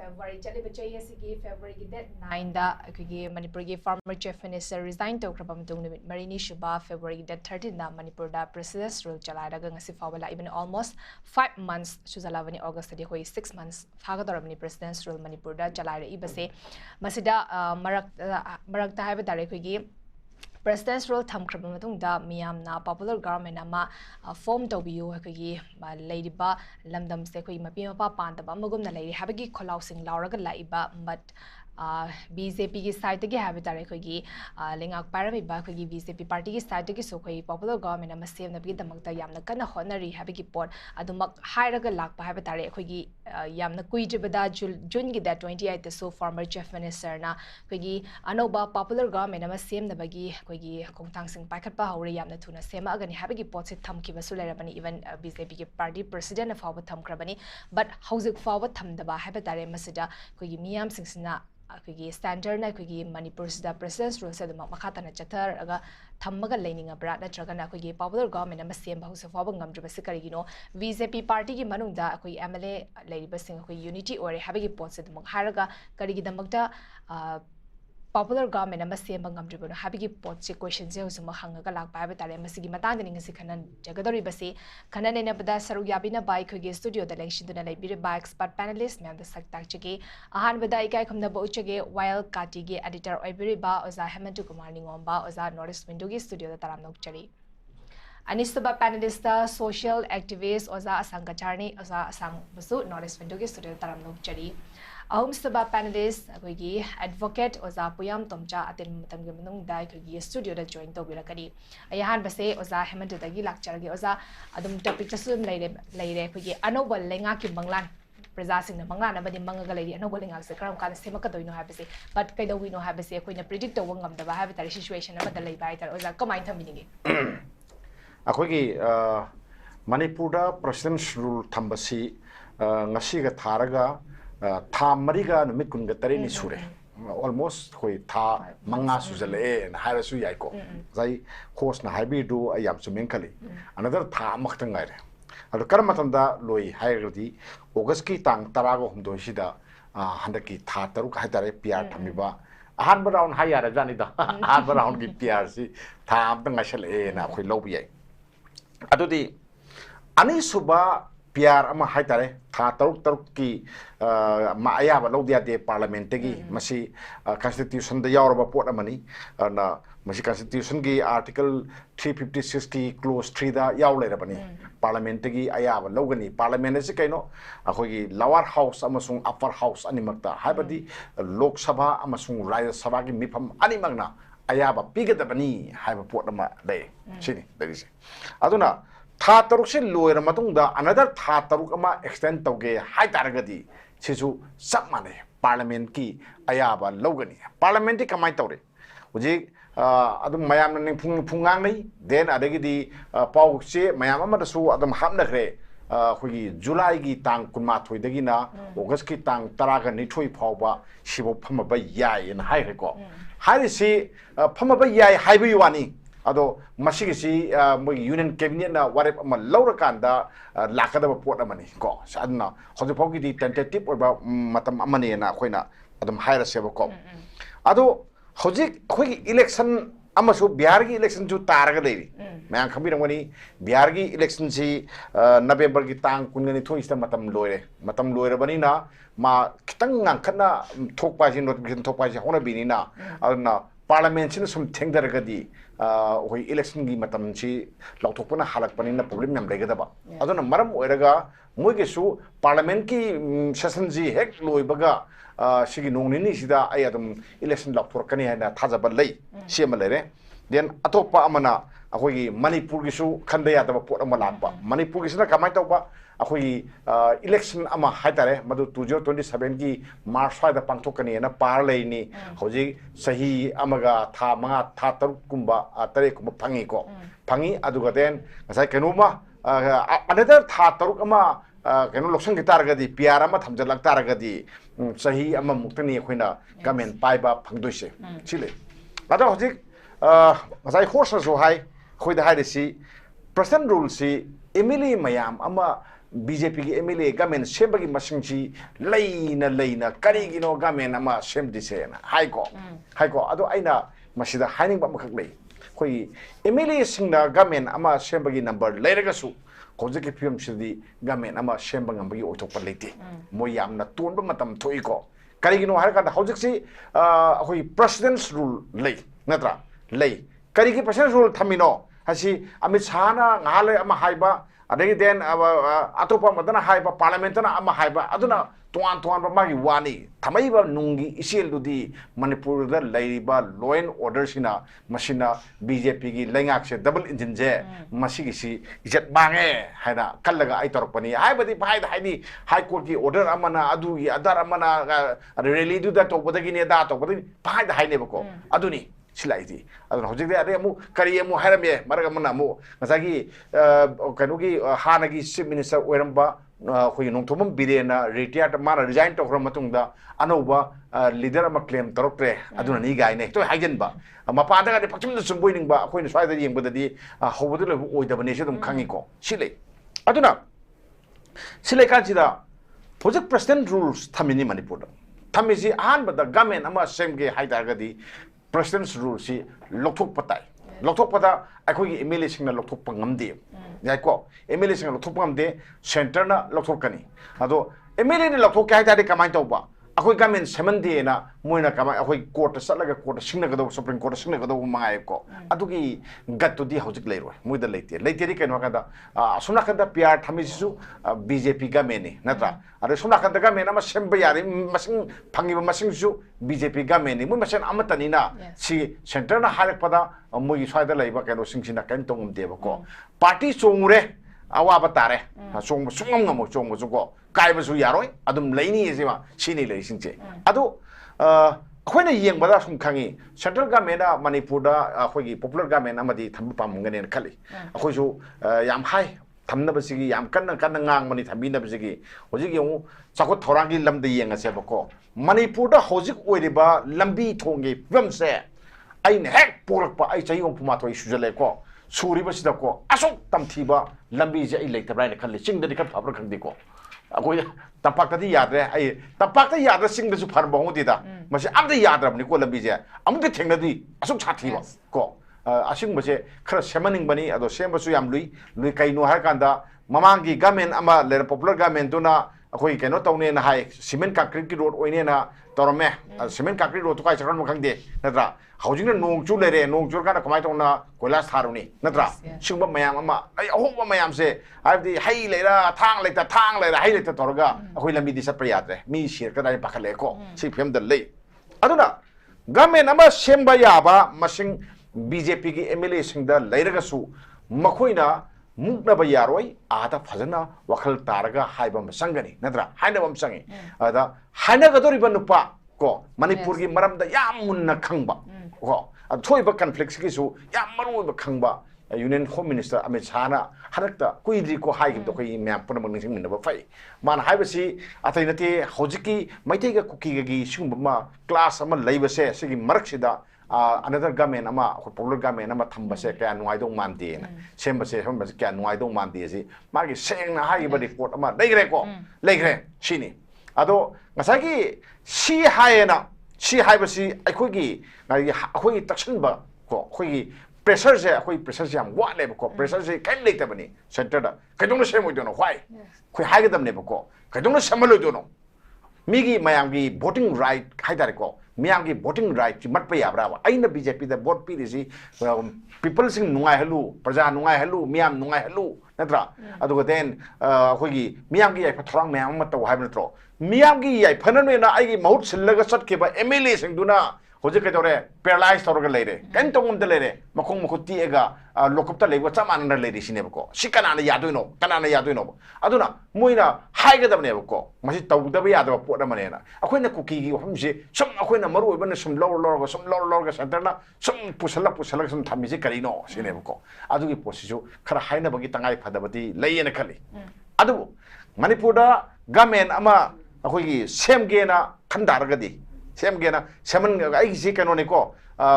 February chali bachai asigi February gi date 9 da akigi Manipur gi former chief minister resign tawkraba matung numit marini shuba February gi date 13 da Manipur da president rule chalai daga ngasi fawala even almost 5 months suzalavani August di hoi 6 months phaga dorabni president rule Manipur da chalai ra ibase masida marak ta haiba dare khigi President's role thamkraba matungda miyamna popular government ama form tawbiyu akigi leidiba lamdam se khoi mapi mapa pandaba magumna leiri habagi kholausing lauraga laiba but BJP ki side gi habitare khogi lengak parami ba khogi BJP party ki side gi so khoi popular government ama sem na bi damakta yamna kana honari habigi pot adumak hairaga lakpa habitare khogi yamna kuijibada June gi da 28 so former chief minister na khogi Anouba popular government ama sem na bagi khogi kongtang sing paikhat pa hore yamna thuna sema agani habigi pot se thamki basu lerabani even BJP ki party president of our thamkrabani but hauzik forward thamdaba habitare masida khogi miyam singsina akigi standard na akigi Manipur sida president's rule se dama makhatana chathar aga thammaga leininga bra natraga na akigi popular government ama semba hausa fawa ngamdriba se karigino BJP party gi manungda akoi MLA leiriba sing akoi unity ore habigi pot se dama haraga karigi damakta popular government ama semba ngamdriba habigi pot se question se husuma hangaga lakpa habi tare masigi matang ni ngasi khanan jagadori basi khanan ena bada saru yabina bai khogi studio da election duna laibire ba expert panelist mem da saktak chige ahan bada ikai khumna ba uchage WAYEL KATI ge editor oibire ba oza HEMANTAKUMAR NINGOMBA oza North window ge studio da taram nokchari Anisuba panelist social activist oza ASHANG gacharni oza ASHANG basu North window ge studio da taram nokchari ahum suba panelist akoigi advocate oza puyam TOMCHA atin matam ge manung dai khogi studio da join tobirakani ayahan base oza Hemant dagi lakcharge oza adum topic tasum leire khogi Anouba Leingak ki Manglan Praja sing na Manglan abadi mangaga leiri Anouba Leingak se karam kan semaka doino habase but Keidoungeino habase koina predict to wangam da have tari situation abada lei bai tar oza kamai thaminige akoigi Manipur da president's rule thambasi ngasi ga tharaga tha mariga numit kunga tare ni sure almost koi tha manga sujale na harasu yai ko zai host na haibi do ayam sumen kali another tha maktang ngai re adu karmatam da loi hairdi august ki tang tarago humdo sida handaki tha taruk haitare pr thamiba ahan round hayara jani da ahan round ki pr si tha am tang ngasal e na khoi lobi yai adudi ani suba PR ama haitare tha taruk ki ma ayaba lawdia de parliament gi masi constitution da yawraba pot amani na masi constitution gi article 356 ki clause 3 da yaw leirabani parliament gi ayaba lawgani parliament se kaino akhoi gi lower house amasung upper house animakta haibadi lok sabha amasung rajya sabha gi mifam animagna ayaba pigadabani haiba pot ama dai sini dai se aduna tha taruk se loira matungda another tha taruk ama extend tauge hai taragadi sisu sap mane parliament ki ayaba logani parliament ki kamai tawre uji adum mayam ning phungang nei then adagidi pau se mayam ama da su adum hamna khre khogi july gi tang kunma thoi dagi na august ki tang taraga ni thoi phawba sibo phama ba yai na hai ko hai si phama ba yai hai bi wani ado masigi si mo union cabinet na warep ama laura kanda lakada ba pot amani ko sadna hoje phogi di tentative or ba matam amani na khoina adum haira seba ko ado hoje khogi election amasu bihar gi election ju taraga deiri mayang khambirang wani bihar gi election si november gi tang kungani thoi sta matam loire bani na ma kitang ngang khana thokpa ji notification thokpa ji hona bini na adna parliament sin sum thengdaragadi hoi election gi matam chi lauthokpana halakpani na problem yam legadaba aduna maram oiraga moige su parliament ki session ji hek loibaga sigi nongni sida ay adum election lauthorkani haina thajaba lei siama lere then atopa amana akoi Manipur gi su khanda ya da pot ama lakpa Manipur gi sina kamai tawba akoi election ama haitare madu 2027 gi March da pangthokani na par leini hoji sahi amaga tha manga tha taruk kumba tare kumba phangi aduga den ngasai kenuma another tha taruk ama kenu loksang gi taragadi PR ama thamjalak taragadi sahi ama muktani khoina gamen paiba phangdoise chile ada hoji ngasai horsa so hai khoida haidesi present rule si emily mayam ama BJP की MLA government sembagi masingji leina karigino government ama semdise na hai ko ado aina masida haining ba makak lei koi MLA singna government ama sembagi number leiraga su hojiki film sidi government ama sembang ambagi othokpa leite mo yamna tonba matam thoi ko karigino har ka hojik si koi president's rule lei natra lei karigi president's rule thamino hasi Amit Shah na ngale ama haiba adagi den atopa madana haiba parliament na ama haiba aduna tuan ba magi wani thamaiba nungi isel dudi Manipur da laiba law and order sina machina BJP gi Leingak se double engine je masigi si jet bange haina kallaga ai torpani haibadi bhaida haini high court gi order amana adu gi adar amana rally du da topodagi ne da topodagi bhaida haine bako aduni silaiti adun hojik de ade mu kari mu harame maraga mana mu ngasagi kanugi hanagi chief minister oiramba khoi nongthomam biren retired mana resign to khram matungda Anouba leader ama claim torokre aduna ni gai ne to haigen ba mapa da de pakchim sum boining ba khoi swai da yeng badadi hobodu le oidaba ne sedum khangi ko silai aduna silai kan sida project president rules thamini Manipur thamisi ahan bada government ama semge haida gadi president's rule si lokthok patai lokthok pata akhoi MLA singna lokthok pangamde yai ko MLA singna lokthok pangamde center na lokthok kani ado MLA ni lokthok kai ta de kamai tawba akhoi government semande na moina kamai akhoi court salaga court singna gado supreme court singna gado mangai ko adugi gattu di hojik leiroi muida leite ri kaino kada sumna kada PR thami su BJP government ni natra are sumna kada government ama semba yari masing phangi masing su BJP government ni mu masen amatani na si center na halak pada mogi swaida leiba kaino singsina kain tongum deba ko party chongure awa batare chong sungam ngamo chong ko kai basu yaroi adum leini ejima sini lei singche adu akhoi na yeng bada sum khangi central government na Manipur da akhoi gi popular government amadi tham pam ngane khali akhoi su yam hai thamna basigi yam kanna ngang mani thambi na basigi hojik yong chakot thorangi lamda yeng ase bako Manipur da hojik oiriba lambi thongi pamse aine hek porakpa ai chai om puma thoi sujale ko suri basida ko asok tamthiba lambi je ai leitabrai ne khali chingda di khat phabra khangdi ko akhoi tapak di yadre ai tapak ta yadra singda su phar bongo dida mase amda yadra ni ko lambi je amda thengna di asuk chathiba ko asing base khara semaning bani ado semba su yam lui kaino har kanda mamangi government ama le popular government tuna akhoi kaino tawne na hai cement concrete ki road oine na torome cement concrete road to kai chakran makhang de natra housing na nong chu lere nong chu kana kamai tawna koilas tharuni natra singba mayam ama ai ahwa mayam se abdi hai lera thang lera hai leta torga akhoi lambi di sapra yatre mi shir ka dai pakhale ko si phem dal lei aduna government ama semba yaba masing BJP ki MLA singda leiraga su makhoina mukna ba yaroi ada phajana wakhal taraga haibam sangani nadra hainabam sangi ada hainaga doriba nupa ko Manipur gi maramda yam munna khangba ko thoiba conflict ki su yam maru ba khangba Union Home Minister Amit Shah na harakta kuidri ko hai gi to koi myam punam ning sing minaba fai man haibasi atainate hojiki maitei ga kuki gi singba class ama leibase sigi maraksida another government ama popular government ama thambase kya nuai dong mande na sembase kya nuai dong mande si magi seng na hai ba report ama leigre sini ado ngasagi si hai ba si akhoi taksan ba ko akhoi pressure se yam wa le ba ko pressure se kai le ta bani center da kaidong na semoi dono why khoi hai ga dam ne ba ko kaidong na samalo dono migi mayam gi voting right hai da ko Miang ki voting right ki mat pa yabra wa aina BJP da vote pi risi people sing nungai halu praja nungai halu miam nungai halu natra adu ga den khoi gi miang gi ai pathrang miang ma taw hai natro miang gi ai phanan me na ai gi mahut sillaga sat ke ba MLA sing duna hoje ke dore paralyzed torga leire kan tongum de leire makhong makhuti ega lokop ta lego chaman na leire sine ko sikana na yadoino aduna moina haiga da ne ko masi taw da ba yadaba pot da mane na akhoi na kuki gi homse sum akhoi na maru ba na sum lor ga center na sum pusala sum thami se karino sine ko adu gi posisu khara haina bagi tangai phadabati leiyena khali adu Manipur da government ama akhoi gi semge na khandar ga di semgena semen ai si kano ne ko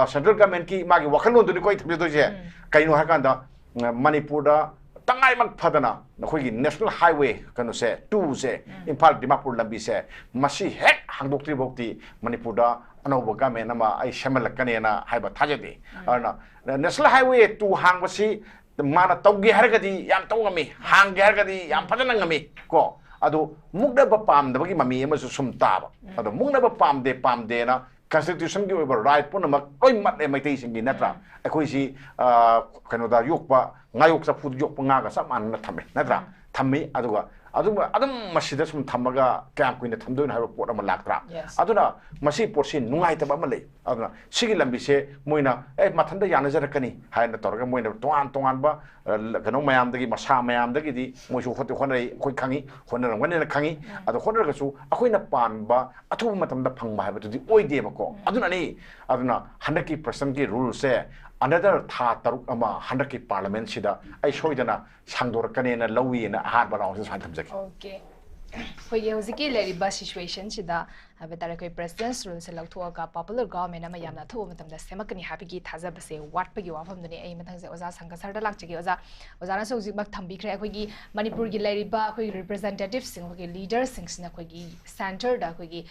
central government ki magi wakhalo du ni ko thbe do je kaino ha kan da Manipur da tangai mak phadana khoi national highway kanu se 2 se Imphal Dimapur lambi se masi hek hangdok tri bokti Manipur da Anouba government ama ai semalakane na haiba thajade ana national highway 2 hangbasi mana tawge hargadi yam tawngami hangge hargadi yam phadana ngami ko adu mugda ba pamdabagi mami amasu sum taba adu mugda ba pamde na constitution gi over right punamak oi mat e maitai singi natra akoi si kano da yokpa ngayok sa phud yokpa nga ga saman na thame natra thami aduga adum masida sum thamaga kam kuina thamdoin haiba pot ama laktra aduna masi porsi nungai taba ma lei aduna sigi lambi se moina mathanda yana jarakani haina torga moina toan ba kano mayam dagi masa mayam dagi di moisu khote khonai khoi khangi khonara ngane khangi adu khonara su akoina panba athu matamda phangba haiba tu di oide ba ko aduna ni aduna 100% ki rule se another tha taruk ama 100 parliament sida ai soidana sangdor kanena lawi na har baraw se santam jaki okay khoi ye hojiki leriba situation sida habetare koi president's rule se lautho ka popular government ama yamna tho matam da semakani happy gi thaja base wat pagi wafam duni ai mathang se oza sangkasar da lakchigi oza na so hojik mak thambi khre khoi gi Manipur gi leriba khoi representatives sing khoi leaders sing sina khoi gi center da khoi gi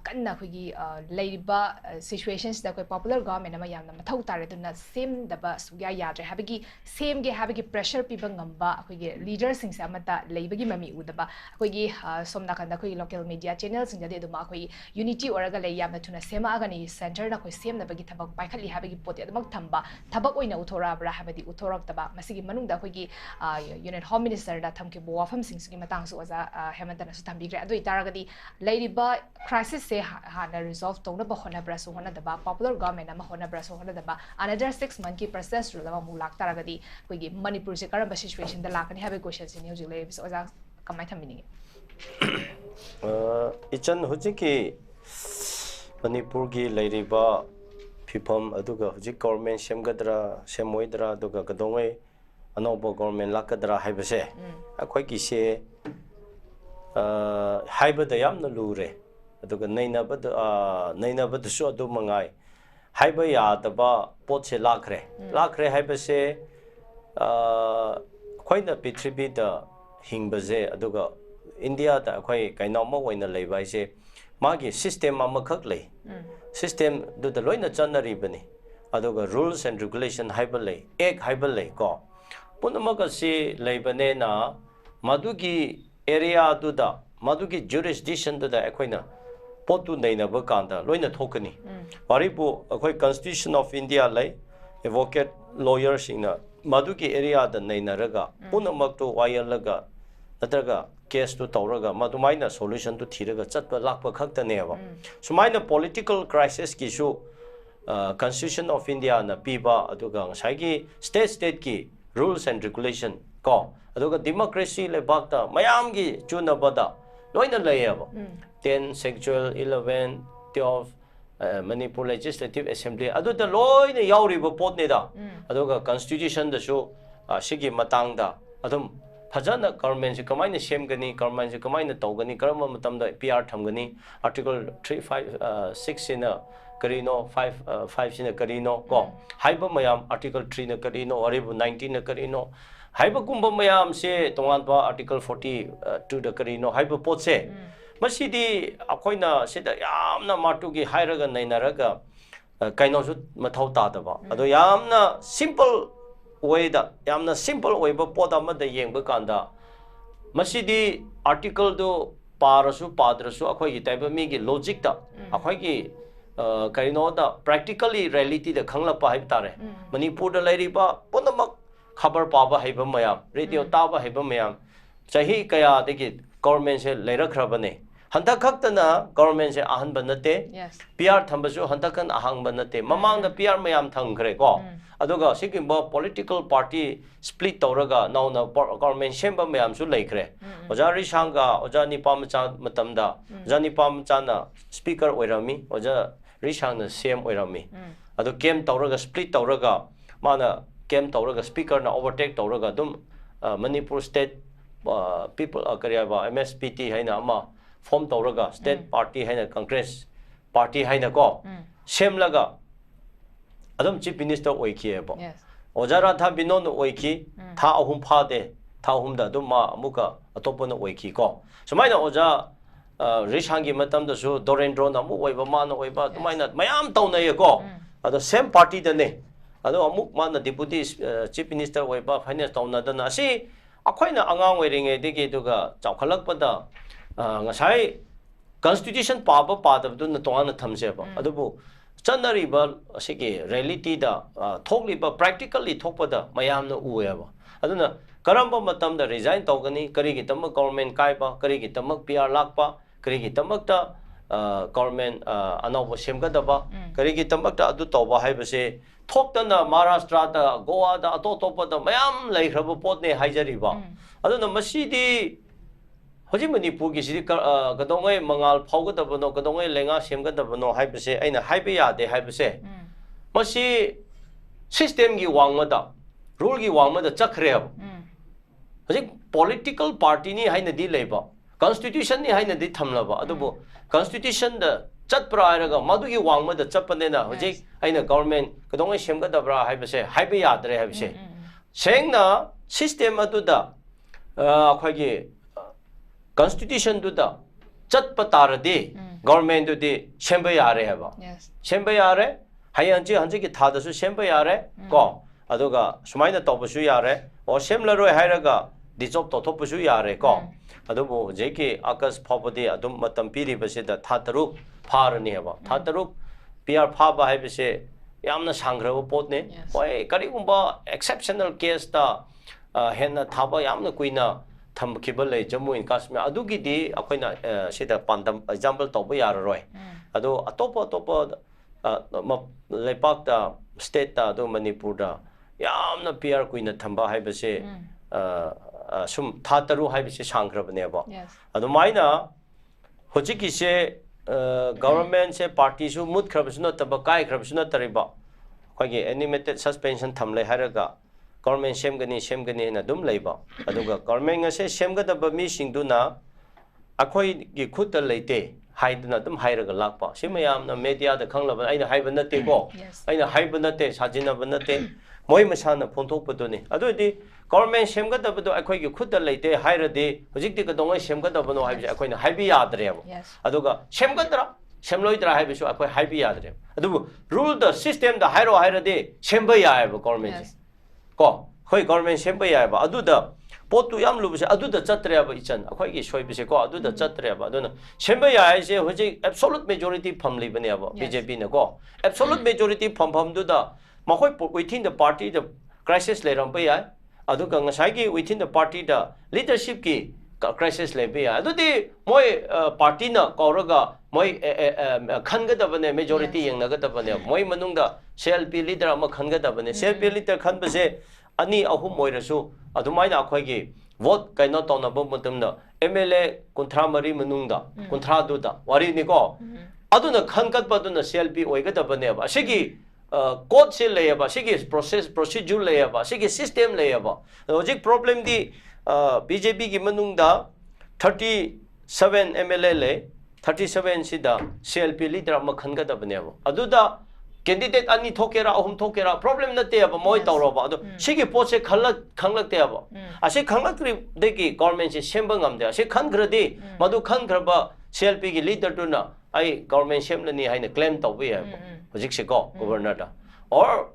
kanna khoi gi leriba situations da khoi popular government ama yamna mathau tare duna same da ba sugya yadre happy gi same ge happy gi pressure pi bangamba khoi gi leaders sing sa amata leibagi mami udaba khoi gi somna kanda khoi local media channels sing da de duma khoi unity oraga lay yamna tuna sema agani center na khoi sem na bagi thabak paikhali habagi poti admak thamba thabak oina uthora bra habadi uthorak taba masigi manung da khoi gi unit home minister da thamki bo wafam sing sugi matang su aza hemantana su thambi gre adoi taragadi ladiba crisis se ha na resolve tona ba khona bra su hona da ba popular government ama hona bra su hona da ba another 6 month ki process ru da mu lak taragadi khoi gi Manipur se karamba situation da lakani habe question se ni hojik lay bis aza kamai thamini ichan hujiki Manipur gi leiriba phifam aduga hujik government semgadra semoidra aduga kadongai Anouba government lakadra haibase akhoi gi se haibada yamna lure aduga nainabada su adu mangai haiba ya daba potse lakre haibase khoina pitribi da hingbaze aduga India da khoi kainoma oina leibai se magi system amakhak lei system du da loina chanari bani aduga rules and regulation haibale ek haibale ko punamaga si leibane na madugi area du da madugi jurisdiction du da khoina potu neina ba kanda loina thokani baribu khoi constitution of India lei advocate lawyers ina madugi area da neina raga punamak to wayel laga natraga case to tauraga madumaina solution to thiraga chatpa lakpa khakta neba sumaina political crisis ki su constitution of India na piba aduga saigi state ki rules and regulation ko aduga democracy le bakta mayam gi chuna bada loina layeba 10 sexual 11 12 Manipur legislative assembly adu da loina yauriba potne da aduga constitution da su sigi matangda adum Fajana government se kamaina semgani government se kamaina tawgani karama matamda PR thamgani article 356 ina karino 5 sina karino ko haiba mayam article 3 na karino aribu 19 na karino haiba kumba mayam se tongan ba article 42 da karino haiba potse masidi akoina sida yamna matugi hairaga nainaraga kaino su mathau ta da ba ado yamna simple way da yamna simple way ba poda ma da yeng ba kanda masidi article do parasu padrasu akhoi gi taiba mi gi logic da akhoi gi karino da practically reality da khangla pa hai tare Manipur da lairi ba ponamak khabar pa ba hai ba mayam radio ta ba hai ba mayam chahi kaya de gi government se leirakra bane hanta khaktana government se ahan banate PR thambasu hanta kan ahang banate mamang da PR mayam thangkhre ko aduga sikimba political party split tawraga nauna government semba mayam su laikre oja rishanga oja nipamcha matamda oja nipamcha na speaker oirami oja rishang na sem oirami adu kem tawraga split tawraga mana kem tawraga speaker na overtake tawraga dum Manipur state people akariaba MSPT haina ama form tawraga state party haina congress party haina ko semlaga Adam chief minister oiki ebo. Ojara tha binon oiki tha ahum phade Tahumda Duma Muka, Atopona Wakiko. So mine Oja Rishangi Matamdasu, Dorendro Namu, Webamana, Weba, Mina, Mayam Taunayako, the same party the name. Ado amuk man the deputy chief minister Weba finance Tauna Dana. See, a quite a angang wearing a decade to go, Chakalakpada, Ngasai Constitution Papa part of Duna Toana Tamseba. Adobo. Chanariba, Siki, reality da, totally but practically Topada, Mayam no Ueva. Aduna, Karamba Matam the resign Togani, Karigitama government Kaipa, Karigitamak PR Lakpa, Karigitamakta, government Anouba Shemgadaba, Karigitamakta Adutoba Habase, Tokana, Maharashtra, Goa, the Atotopa, the Mayam, like Rabopotne, Hajariba. Aduna Masidi. Hoji Manipur ki sidi kadongai mangal phauga da bano kadongai lenga semga da bano haibase aina haibe ya de haibase masi system gi wangma da rule gi wangma da chakre ab hoji political party ni haina di leiba constitution ni haina di thamlaba adubo constitution da chatpra airaga madu gi wangma da chapane na hoji aina government kadongai semga da bra haibase haibe ya dre haibase sengna system adu da akhagi Constitution to the Chat Pataradi, government to the Shembayare have. Shembayare, Hayanji Hanjiki Tadasu Shembayare, go, Adoga, Sumaina Topusuyare, or Shemlaro Hiraga, Dizop Topusuyare, go, Adobo, Jeki, Akas Popodi, Adum Matampiri, Basida, Tataruk, Paraneva, Tataruk, PR Paba Habise, Yamna Sangra Potne, why Karibumba, exceptional case, the Henna Taba Yamna Quina. Kibble, Jammu in Kashmir, Adugidi, Aquina, Sita Pandam, example Tobayar Roy. Ado, a topa, Lepakta, State, do Manipur, Yamna Pierre Queen Tamba Hibase, some Tataru Hibase Shankra Neva. Ado Mina, Hojiki say, government say parties who mood crabs not tabakai crabs not tariba. Quagi animated suspension Tamle Haraga. Government Shemgani na dum labor. Aduga government say Shemgada Bamishing Duna Akoi Gikuta Late, hide na dum Hiraga Lakpa. Shimayam na media the Kangla, I hibernate go. I hibernate, Sajina Banate, Moimasana Ponto Paduni. Adu government Shemgada Bado Akoi Gikuta Late, hire day, Hojika Donga Shemgada Bono Aquina Hibia Dream. Aduga Shemgadra, Shemloidra Habisu, Aqua Hibia Dream. Adu rule the system, the hire day, Shembaya government. Go, Hoi government Shembayaba, Aduda, Potu Yam Lubus, Aduda Chatreba, Ichan, a quite Shoibise, Aduda Chatreba, Dona. Shembaya, I say, which absolute majority Pum Libaneva, BJP go. Absolute majority Pum Duda, Mahoi within the party, the crisis later on Paya, Aduka Sagi within the party, the leadership key, crisis labia. Adudi, Moi Partina, Koraga, Moi Kangadabane, majority young Nagatabane, Moi Manunga, CLP leader, Makangadabane, CLP leader Kanbase, Ani Ahum Moirasu, Adumaina Quagi, vote cannot on a bombatumna, MLA, Contramari Manunda, Contraduda, Warinigo. Aduna Kankat Baduna, CLP, Oigatabaneva, Shigi, code seal layaba, Shigi process, procedure layaba, Shigi system layaba. The logic problem the BJP Gimanunda 37 MLA 37 Sida CLP leader Makanga Banevo. Aduda candidate Ani Tokera, Hum Tokera, problem not there, but Moi Tauroba. Shiki Poche Kanglak Teaba. I say Kanglak Deki government is Shembangam there. She Kangradi, Madu Kangraba, CLP leader Duna, I government Shemlani Hine claim Tawea, Jixiko, governor. Or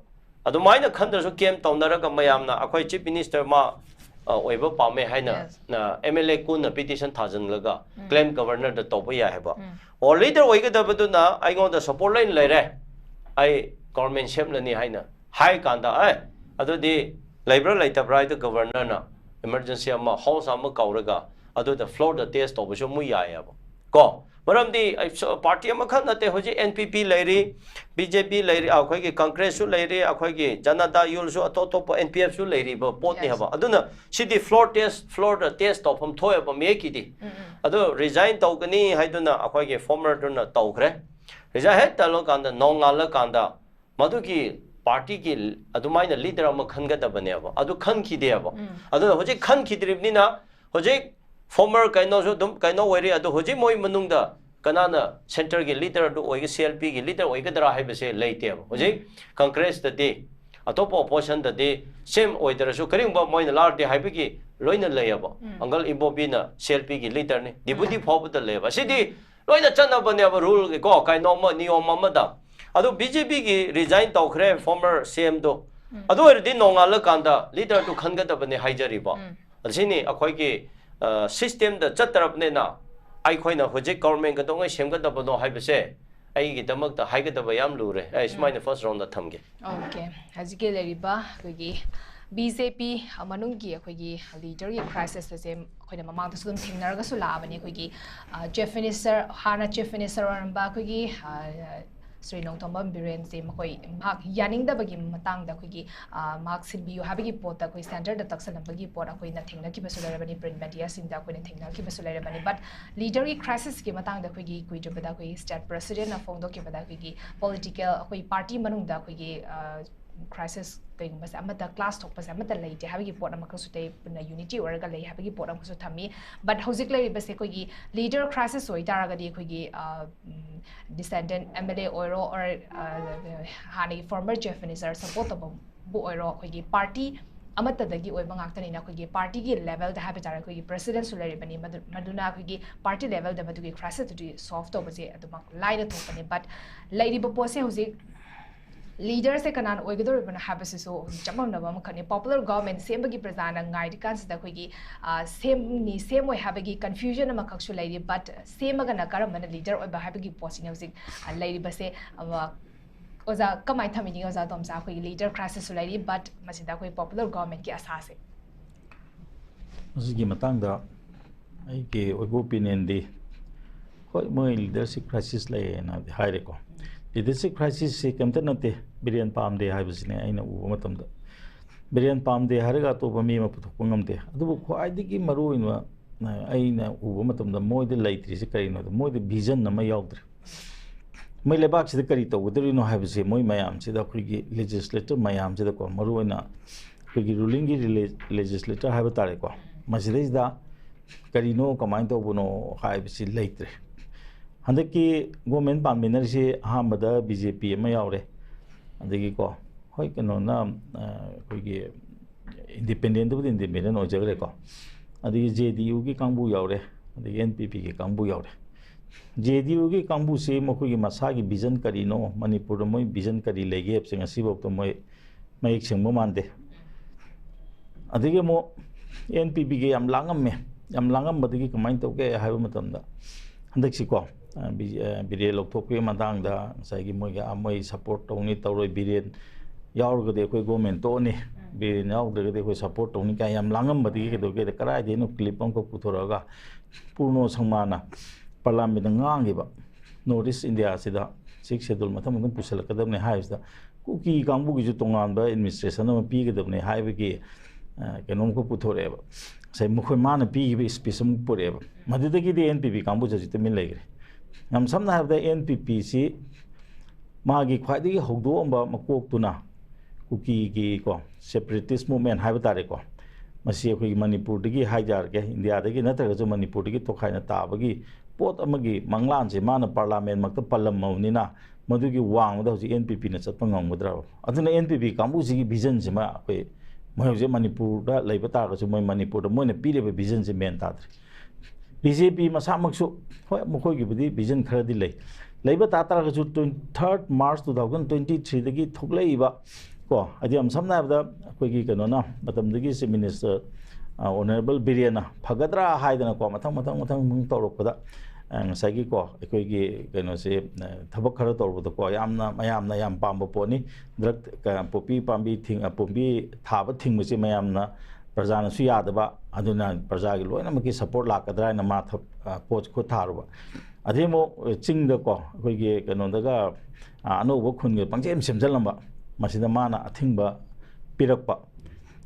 Adumina countries who came to Naraka Mayamna, a quite chief minister Ma. Weba Pame Haina, MLA Kuna petition Tazan Laga, claim governor the Topaya Heba. Or later Wagadabaduna, I got the support line later. I government Shemlani Haina, High Kanda, I other day, liberal later bright the governor, emergency ama, house ama Kauraga, other the floor the test of Shumuya. Go. But the party Amakana Hoji NPP lady, BJP lady, Akwagi, Congress lady, Akwagi, Janata, Yulso, Totopo, NPF lady, but both never. I don't know. She did floor the test of him toy of Makiti. I do resign Togani, I don't know, Akwagi, former donor Togre. Resign head the look on the non Alakanda, Maduki, party kill, Adumina leader of Makanga Baneva, Adu Kanki Devo. I don't know, Hoji Kanki Dribnina, Hoji. Former Kaino Wari at the Hojimoi Manunda, Kanana, Center leader, do CLP leader, Oigadra Habese later. Hoji, Congress the day, a top of portion the day, same way there is a Karimba Moin large Hibiki, loina layaba angal ibobi na selfie gi leader ni deputy phobu da leba sidi loina chana bane ba rule gi ko kai no ma niyom ma da adu BJP gi resign tawkhre former CM do adu erdi nongala kanda leader to khanga da bane haijari ba asini akhoi gi system da chatrap ne na ai khoi na hojik government ga dong sem ga da bano haibase ai gi damak da haiga da bayam lure ai smine first round da thamge okay hazike leriba kogi BJP manungi akhoi leader gi crisis ase akhoi na mamang da sudum thingnar ga su labani akhoi chief minister hana chief minister ramba akhoi Sri Nongtomba biren se makoi mak yaning da bagi matang da akhoi mark sinbiu habigi pot da akhoi standard da taksan bagi pot akhoi na thingna ki basulare bani print media sin da akhoi na thingna ki basulare bani but leader gi crisis ki matang da akhoi kui jobada akhoi state president na phone do ki bada akhoi political akhoi party manung da akhoi crisis kayong basta amata class talk basta amata lay te habigi pot amaka su te na unity oraga lay habigi pot amaka su thami but hojik lay basta kogi leader crisis oi taraga di kogi descendant MLA oiro or hani former chief minister support bu oiro kogi party amata dagi oi bangak tani na kogi party gi level da habi tara kogi president su lay bani maduna kogi party level da madu gi crisis to solve to base adumak lay da thopani but lay di bo se hojik leader se kanan oigidor bana habase so chamam na bam khani popular government sembagi prajana ngai di kan sida khoigi same way habagi confusion ama khaksu laidi but same aga na karam mana leader oi ba habagi posting hosik laidi base oza kamai thamini oza tomcha khoigi leader crisis laidi but masida khoi popular government ki asa se asigi matang da ai ke oibo opinion di khoi moi leadership crisis lai na haire ko leadership crisis se kamta nate biren pam de haibasine aina uba matamda biren pam de haraga to bami ma puthok ngamte adu khwai digi maru inwa aina uba matamda moi de laitri se karino moi de vision na ma yaudre mai lebak se kari to udri no haibase moi mayam se da khigi legislator mayam se da ko maru ina khigi ruling gi legislator haiba tare ko maside da karino kamain to buno haibase laitre handaki government parliament se ahambada BJP ma yaure adagi ko hoi kano na koigi independent bu independent ojagre ko adagi JDU gi kangbu yaure adagi NPP gi kangbu yaure JDU gi kangbu se mokoi gi masa gi vision kari no Manipur moi vision kari lege apse ngasi bok to moi mai sengmo mande adagi mo NPP gi am langam badagi kamain to ke haiba matamda handak si ko biren lokthokpe matang da saigi moiga amoi support tongni tawroi biren yaurga de khoi government to ni biren yaurga de khoi support tongni ka yam langam badi ke do ke karai de no clip on ko puthoraga purno sangmana parliament ngang ba notice india sida 6 schedule matham ngam pusal kadam ne hais da kuki kangbu gi tongan ba administration ma pi gadam ne haibe gi kenom ko puthore ba sai mukhoi mana pi gi special pore ba madida gi de NPP kangbu jajite min legre Nam samna have the NPP si magi khwaidi gi hogdo amba makok tuna kuki gi ko separatist movement haiba tare ko masi khoi Manipur digi haijar ke India digi natra jo Manipur digi to khaina ta bagi pot amagi Manglan se mana parliament makta palam maunina madu gi wang da ji NPP na chatpa ngamudra aduna NPP kambu ji gi vision se ma khoi moi je Manipur da leiba ta ga jo moi Manipur da moi na pile be vision se men ta BJP masamaksu hoi mokoi gi budi vision khara di leiba ta tara ga 3rd March 2023 dagi thoklei ba ko adi am samna da koi gi kano na matam dagi se minister honorable biren phagadra haidana ko mathang mung torok da ngasagi ko koi gi kano se thabak khara torbo ko mayamna yam pamba poni drug popi pambi thing pombi thaba thing muse mayamna Prajana su yadaba aduna praja gi loina maki support la kadra na ma poch ko tharuba ademo ching da ko koi gi kano daga Anouba khun gi pangchem semjalamba masida mana athingba pirakpa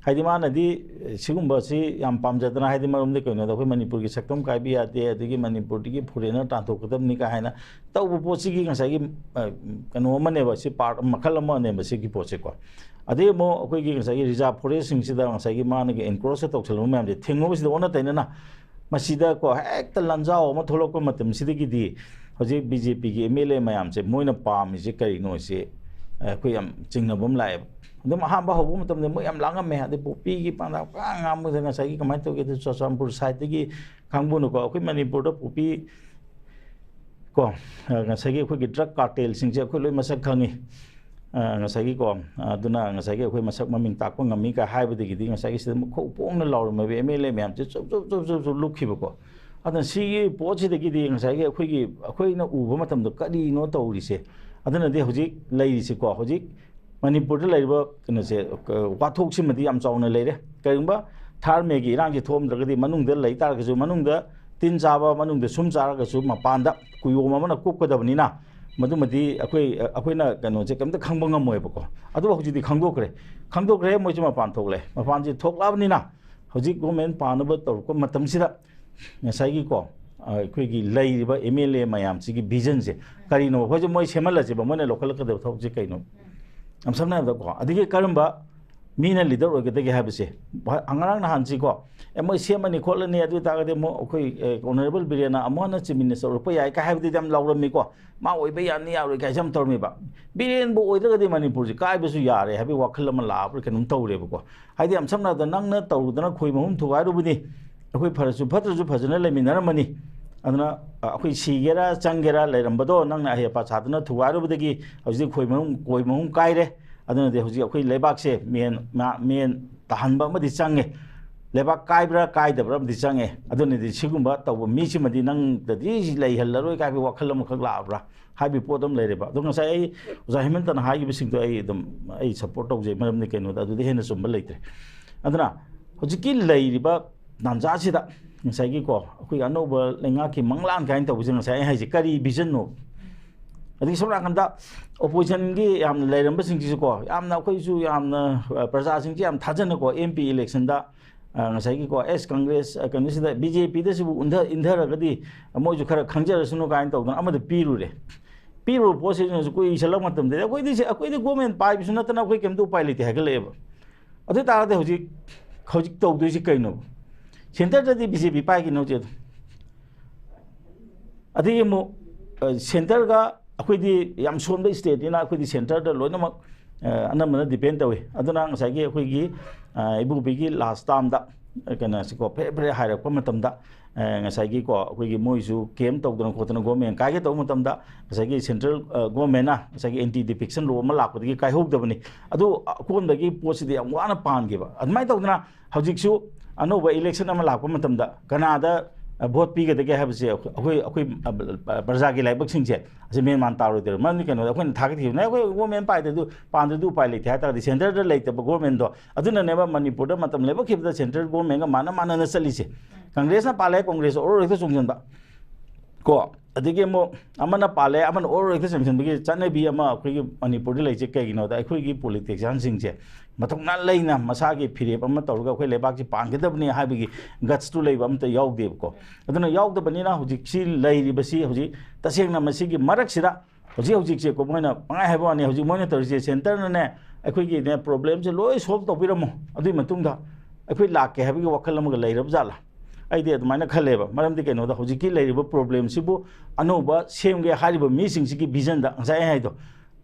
haidi mana di sigumba si yam pamjadana haidi marum de kono da khoi Manipur gi saktam kai bi ate adigi Manipur gi foreigner ta to kadam ni ka haina tawbu pochi gi ngasai gi kano mane ba si part makhal ma ne ba si gi poche ko ade mo akoi gi ngasai reserve forest sing sida ngasai gi mana gi encroach to chalo ma de thingo sida ona taina na masida ko ekta lanjao ma tholok ko matam sida gi di hoje BJP gi MLA mayam se moina pam je kari no se akoi am chingnabam lai ꯑꯗꯨꯝ ꯑꯍꯥꯟꯕ ꯍꯧꯕ ꯃꯇꯝꯗ ꯃꯣꯏ ꯌꯥꯝ ꯂꯥꯡꯉꯝꯃꯦ ꯑꯗꯩ ꯄꯣꯄꯤꯒꯤ ꯄꯥꯡꯊꯥꯛ ꯉꯥꯡꯕꯗ ꯉꯁꯥꯏꯒꯤ ꯀꯃꯥꯏꯅ ꯇꯧꯒꯦ ꯆꯨꯔꯆꯥꯟꯄꯨꯔ ꯁꯥꯏꯗꯇꯒꯤ ꯀꯥꯡꯕꯨꯅꯀꯣ ꯑꯩꯈꯣꯏ ꯃꯅꯤꯄꯨꯔꯗ ꯄꯣꯄꯤ ꯀꯣ ꯉꯁꯥꯏꯒꯤ ꯑꯩꯈꯣꯏꯒꯤ ꯗ꯭ꯔꯒ ꯀꯥꯔꯇꯦꯜꯁꯤꯡꯁꯦ ꯑꯩꯈꯣꯏ ꯂꯣꯏ ꯃꯁꯛ ꯈꯪꯉꯤ ꯉꯁꯥꯏꯒꯤꯀꯣ ꯑꯗꯨꯅ ꯉꯁꯥꯏꯒꯤ ꯑꯩꯈꯣꯏ ꯃꯁꯛ ꯃꯃꯤꯡ ꯇꯥꯛꯄ ꯉꯝꯃꯤ ꯀ ꯍꯥꯏꯕꯗꯒꯤꯗꯤ ꯉꯁꯥꯏꯒꯤ ꯁꯤꯗ ꯃꯈꯣꯛ ꯄꯣꯡꯅ ꯂꯥꯎꯔꯝꯃꯕ MLA ꯃꯌꯥꯝꯁꯦ ꯆꯨꯞ ꯂꯨꯞꯈꯤꯕꯀꯣ ꯑꯗꯨꯅ ꯁꯤꯒꯤ ꯄꯣꯠꯁꯤꯗꯒꯤꯗꯤ ꯉꯁꯥꯏꯒꯤ ꯑꯩꯈꯣꯏꯅ ꯎꯕ ꯃꯇꯝꯗ ꯀꯔꯤꯅോ ꯇꯧꯔꯤꯁꯦ ꯑꯗꯨꯅꯗꯤ ꯍꯧꯖꯤꯛ ꯂꯩꯔꯤꯁꯤꯀꯣ ꯍꯧꯖꯤꯛ ꯃꯅꯤꯄꯨꯔꯗ ꯂꯩꯔꯤꯕ ꯀꯩꯅꯣꯁꯦ ꯋꯥꯊꯣꯛꯁꯤꯃꯗꯤ ꯌꯥꯝ ꯆꯥꯎꯅ ꯂꯩꯔꯦ ꯀꯔꯤꯒꯨꯝꯕ ꯊꯥꯔꯃꯦꯒꯤ ꯏꯔꯥꯡꯁꯤ ꯊꯣꯛꯑꯝꯗ꯭ꯔꯒꯗꯤ ꯃꯅꯨꯡꯗ ꯂꯩ ꯇꯥꯔꯒꯁꯨ ꯃꯅꯨꯡꯗ ꯇꯤꯟ ꯆꯥꯕ ꯃꯅꯨꯡꯗ ꯁꯨꯝ ꯆꯥꯔꯒꯁꯨ ꯃꯄꯥꯟꯗ ꯀꯨꯌꯣꯝ ꯑꯃꯅ ꯀꯨꯞꯀꯗꯕꯅꯤꯅ ꯃꯗꯨꯃꯗꯤ ꯑꯩꯈꯣꯏꯅ ꯀꯩꯅꯣꯁꯦ ꯀꯩꯝꯇ ꯈꯪꯕ ꯉꯝꯃꯣꯏꯕꯀꯣ ꯑꯗꯨꯕꯨ ꯍꯧꯖꯤꯛꯇꯤ ꯈꯪꯗꯣꯛꯈ꯭ꯔꯦ ꯃꯣꯏꯁꯨ ꯃꯄꯥꯟ ꯊꯣꯛꯂꯦ ꯃꯄꯥꯟꯁꯤ ꯊꯣꯛꯂꯛꯑꯕꯅꯤ나 ꯍꯧꯖꯤꯛ ꯒꯣꯔꯃꯦꯟ ꯄꯥꯅꯕ ꯇꯧꯔꯛꯄ ꯃꯇꯝꯁꯤꯗ ꯉꯁꯥꯏꯒꯤꯀꯣ ꯑꯩꯈꯣꯏꯒꯤ ꯂꯩꯔꯤꯕ MLA ꯃꯌꯥꯝꯁꯤꯒꯤ ꯚꯤꯖꯟꯁꯦ ꯀꯔꯤꯅꯣ ꯑꯩꯈꯣꯏꯁꯨ ꯃꯣꯏ ꯁꯦꯝꯍꯜꯂꯁꯦꯕ ꯃꯣꯏꯅ ꯂꯧꯈꯠꯂꯛꯀꯗꯕ ꯊꯕꯛꯁꯦ ꯀꯩꯅꯣ ꯌꯥꯝ ꯁꯝꯅ ꯍꯥꯏꯔꯕꯗꯀꯣ ꯑꯗꯒꯤ ꯀꯔꯝꯕ ꯃꯤꯅ ꯂꯤꯗꯔ ꯑꯣꯏꯒꯗꯒꯦ ꯍꯥꯏꯕꯁꯦ ꯉꯔꯥꯡ ꯅꯍꯥꯟꯁꯤꯀꯣ ꯃꯣꯏ ꯁꯦꯝꯃꯅꯤ ꯈꯣꯠꯂꯅꯤ ꯑꯗꯨ ꯑꯣꯏꯇꯥꯔꯒꯗꯤ ꯑꯩꯈꯣꯏ ꯑꯣꯅꯔꯦꯕꯜ ꯕꯤꯔꯦꯟꯅ ꯑꯃꯨꯛ ꯍꯟꯅ ꯆꯤꯐ ꯃꯤꯅꯤꯁꯇꯔ ꯑꯣꯏꯔꯛꯄ ꯌꯥꯏ ꯀ ꯍꯥꯏꯕꯗꯤ ꯌꯥꯝ ꯂꯥꯎꯔꯝꯃꯤꯀꯣ ꯃꯥ ꯑꯣꯏꯕ ꯌꯥꯅꯤ ꯌꯥꯔꯣꯏ ꯀꯥꯏꯁꯦ ꯌꯥꯝ ꯇꯧꯔꯝꯃꯤꯕ ꯕꯤꯔꯦꯟꯕꯨ ꯑꯣꯏꯗ꯭ꯔꯒꯗꯤ ꯃꯅꯤꯄꯨꯔꯁꯤ ꯀꯥꯏꯕꯁꯨ ꯌꯥꯔꯦ ꯍꯥꯏꯕꯒꯤ ꯋꯥꯈꯜ ꯑꯃ ꯂꯥꯛꯑꯕ꯭ꯔꯥ ꯀꯩꯅꯣꯝ ꯇꯧꯔꯦꯕꯀꯣ ꯍꯥꯏꯗꯤ ꯌꯥꯝ ꯁꯝꯅ ꯍꯥꯏꯔꯕꯗ ꯅꯪꯅ ꯇꯧꯔꯨꯗꯅ ꯈꯣꯏ ꯃꯍꯨꯝ ꯊꯨꯒꯥꯏꯔꯨꯕꯅꯤ ꯑꯩꯈꯣꯏ ꯐꯔꯁꯨ ꯐꯠꯇ꯭ꯔꯁꯨ ꯐꯖꯅ ꯂꯩꯃꯤꯟꯅꯔꯝꯃꯅꯤ ꯑꯗꯨꯅ ꯑꯩꯈꯣꯏ ꯁꯤꯒꯦꯔꯥ ꯆꯪꯒꯦꯔꯥ ꯂꯩꯔꯝꯕꯗꯣ ꯅꯪꯅ ꯑꯍꯦꯄꯥ ꯁꯥꯗꯨꯅ ꯊꯨꯒꯥꯏꯔꯨꯕꯗꯒꯤ ꯍꯧꯖꯤꯛ ꯈꯣꯏ ꯃꯍꯨꯝ ꯀꯥꯏꯔꯦ ꯑꯗꯨꯅꯗꯤ ꯍꯧꯖꯤꯛ ꯑꯩꯈꯣꯏ ꯂꯩꯕꯥꯛꯁꯦ ꯃꯦꯟ ꯇꯥꯍꯟꯕ ꯑꯃꯗꯤ ꯆꯪꯉꯦ ꯂꯩꯕꯥꯛ ꯀꯥꯏꯕ꯭ꯔꯥ ꯀꯥꯏꯗꯕ꯭ꯔꯥ ꯑꯃꯗꯤ ꯆꯪꯉꯦ ꯑꯗꯨꯅꯗꯤ ꯁꯤꯒꯨꯝꯕ ꯇꯧꯕ ꯃꯤꯁꯤꯃꯗꯤ ꯅꯪꯗꯗꯤ ꯂꯩꯍꯜꯂꯔꯣꯏ ꯀꯥꯏꯕ ꯋꯥꯈꯜ ꯑꯃꯈꯛ ꯂꯥꯛꯑꯕ꯭ꯔꯥ ꯍꯥꯏꯕꯒꯤ ꯄꯣꯠ ꯑꯃ ꯂꯩꯔꯦꯕ ꯑꯗꯣ ꯉꯁꯥꯏ ꯑꯩ ꯑꯣꯖꯥ ꯍꯦꯃꯟꯇꯅ ꯍꯥꯏꯈꯤꯕꯁꯤꯡꯗꯣ ꯑꯩ ꯁꯞꯄꯣꯔꯠ ꯇꯧꯖꯩ ꯃꯔꯝꯗꯤ ꯀꯩꯅꯣꯗ ꯑꯗꯨꯗꯤ ꯍꯦꯟꯅ ꯆꯨꯝꯕ ꯂꯩꯇ꯭ꯔꯦ ꯑꯗꯨꯅ ꯍꯧꯖꯤꯛꯀꯤ ꯂꯩꯔꯤꯕ ꯇꯥꯟꯖꯥꯁꯤꯗ ꯉꯁꯥꯏꯒꯤꯀꯣ ꯑꯩꯈꯣꯏ ꯑꯅꯧꯕ ꯂꯩꯉꯥꯛꯀꯤ ꯃꯪꯂꯥꯟ ꯀꯥꯏꯅ ꯇꯧꯕꯁꯦ ꯉꯁꯥꯏ ꯑꯩ ꯍꯥꯏꯁꯦ ꯀꯔꯤ ꯚꯤꯖꯟꯅꯣ ꯑꯗꯒꯤ ꯁꯣꯝ ꯅꯥꯀꯟꯗ ꯑꯣꯄꯣꯖꯤꯁꯟꯒꯤ ꯌꯥꯝꯅ ꯂꯩꯔꯝꯕꯁꯤꯡꯁꯤꯁꯨꯀꯣ ꯌꯥꯝꯅ ꯑꯩꯈꯣꯏꯁꯨ ꯌꯥꯝꯅ प्रजासिंची याम थाजनको MP इलेक्शन दा ngसाइकी को एस कांग्रेस कनसिदा BJP दसिबु इंधरगदी मोइजु खरा खंजरसुनो काइन तौदन अमद पीरु पोसिजन को इसलक मतम दे अकोइदि गवर्नमेंट पाइबिसु नतना अकोइ केमदु उपाय लेते हगलेब अदु तारदे हजिक तौदुसि कैनो सेंटर ददि BJP पाइगी नो जे अदि मो सेंटर गा अकोइदि याम सोनबे स्टेट दिना अकोइदि सेंटर दा लोइनमक अनमना डिपेंड तवे अदुना ngसाइगी अकोइगी इबुबिगी लास्ट टाइम दा कनासिको फेरे हाइरक मतमदा ngसाइगी को अकोइगी मोइसु केम तौदन खोतन गवर्नमेंट कागे तौ मतमदा ngसाइगी सेंट्रल गवर्नमेंट ना ngसाइगी एंटी डिफिक्शन लो म लापदगी काइहोगदबनी अदु कोनदगी पोसिदि याम वाना पानगेबा अदमाय तौदना हजिकसु अनोबा इलेक्शन अमा लाप मतमदा कनादा भोट पीगदगे हाबसे अखोई प्रजा की लाइबक सिंचे असे मेन मान तारोदर मन केनो अखोन थागथि ने अखोई गवर्नमेंट पाइदु पांदु पाइ लेथे हाता सेंटर द लेते गवर्नमेंट दो अदुना नेबा मणिपुर द मतम लेबक खिबदा सेंट्रल गवर्नमेंट माना माना न चलीसे कांग्रेस ना पाले कांग्रेस और रेक्ट चोंजनबा को अदिगे मो अमना पाले अमन और रेक्ट चोंजनबगी चनबी अमा अखोई मणिपुर द लेचे केगिनो दा अखोई पॉलिटिशियन सिंचे मतोंना लेना मसागी फिरेप अमा तौरगा अखोई लेबाकि पांगदबनी हाबिगी गट्स टू लेब अमता यावदेबको अदुना यावदबनीना हुजिकसि लैरिबसि हुजि तसेंगना मसिगी मरकसिदा हुजिसे को मोइना पंगाय हाइबानी हुजि मोइना तौरिसे सेंटर ने अखोइगी ने प्रॉब्लम से लोय सॉल्व तौबिरमो अदुइ मतुंगदा अखोइ लाके हाबिगी वखल अमगा लैरब जाला आइदे अदुमाइना खलेबा मरमदि केनोदा हुजिकि लैरिबा प्रॉब्लम सिबु अनोबा सेमगे हारिबा मिसिंगसिगी विजन दा ngसाइ हाइदो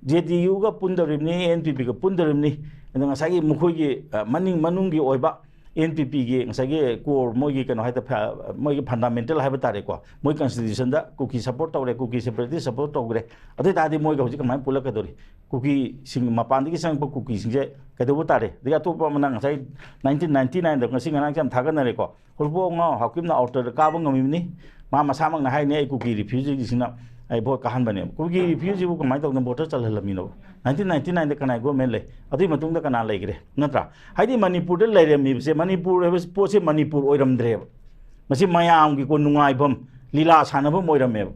JDU ga pundarimni NPP ga pundarimni and ngसाइ मुखोइगी मनिंग मनुंगी ओइबा NPP gi ngसाइ core मोइगी कनो हाइता मोइगी फंडामेंटल हाइबा तारे को मोइ कॉन्स्टिट्यूशन दा कुकी सपोर्ट तौरे कुकी सेपरेटिस्ट सपोर्ट तौरे अदे तादि मोइगा हुजि कमाय पुलकदोरि कुकी सिंग मपानदगी संग कुकी सिंगे कदबो तारे दिगा तोपा मना ngसाइ 1999 दा ngasi ngana जम थागनरे को हुलबो ngौ हाकिमना आउटर काबो ngमिनि मा मसामंग ना हाइने कुकी रिफ्यूजी सिंगना आई भोट काहन बने कुकी रिफ्यूजी बु कमाय तौन वोटर चलहलमिनो 1999 दा कनाय गवर्नमेंट ले अदुइ मतुंग दा कना लेगरे नत्रा हाइदि मणिपुर दा लेरेमिबसे मणिपुर हेबस पोसे मणिपुर ओइरमद्रे मसि मयाम की को नुंगाइबम लीला सानबम ओइरमेब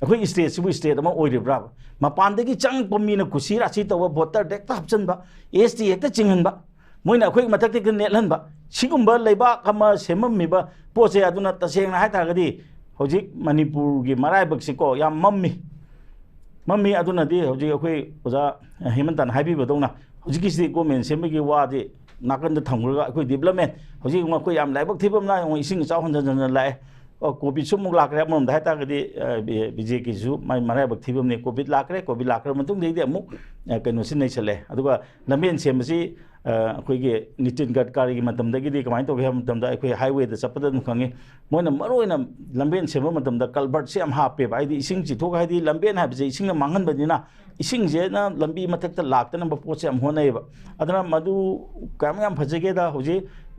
अखोइ स्टेट सिबु स्टेट अमा ओइरिब्रा मपानदगी चंग पमीना कुसी रासि तव वोटर डेक्टा हपचनबा ST हेक्टा चिंगनबा मोइना अखोइ मथक्ति क नेटलनबा सिगुम्बा लेबा कमा सेममिबा पोसे अदुना तसेंगना हाइतागदी हौजिक मणिपुर की मराइबकसिको याम मम्मी अदुनदी हौजिक अखोइ ओजा हेमंतन हाइबिबदौना हौजिकिसि गवर्नमेंट सेमबगी वादि नाकंद थंगरगा अखोइ डेवलपमेंट हौजिक अखोइ याम लाइबक थिबमना इसिंग चाव हंजन लाए कोविड सुमुक लाखरे अमम दा तागदी बीजे की जु माय बक्थिबम ने कोविड लाखरे मतुंग देदे अमुक कनो सिन नै चले अदुगा लंबेन सेमसी अखोइगे नितिन गडकरी की मतमदगी कमाय तो हे मतमदा अखोइ हाईवे द चपद खंगे मोइना मरोइना लंबेन सेम मतमदा कल्बर्ट से हापे बाइदि इसिंग चिथोक हाइदि लंबेन हाबजे इसिंग मांगन बदिना इसिंग जे ना लंबी मथक लाक्तन पोट से होनेब अदना मधु काम फजगेदा होजे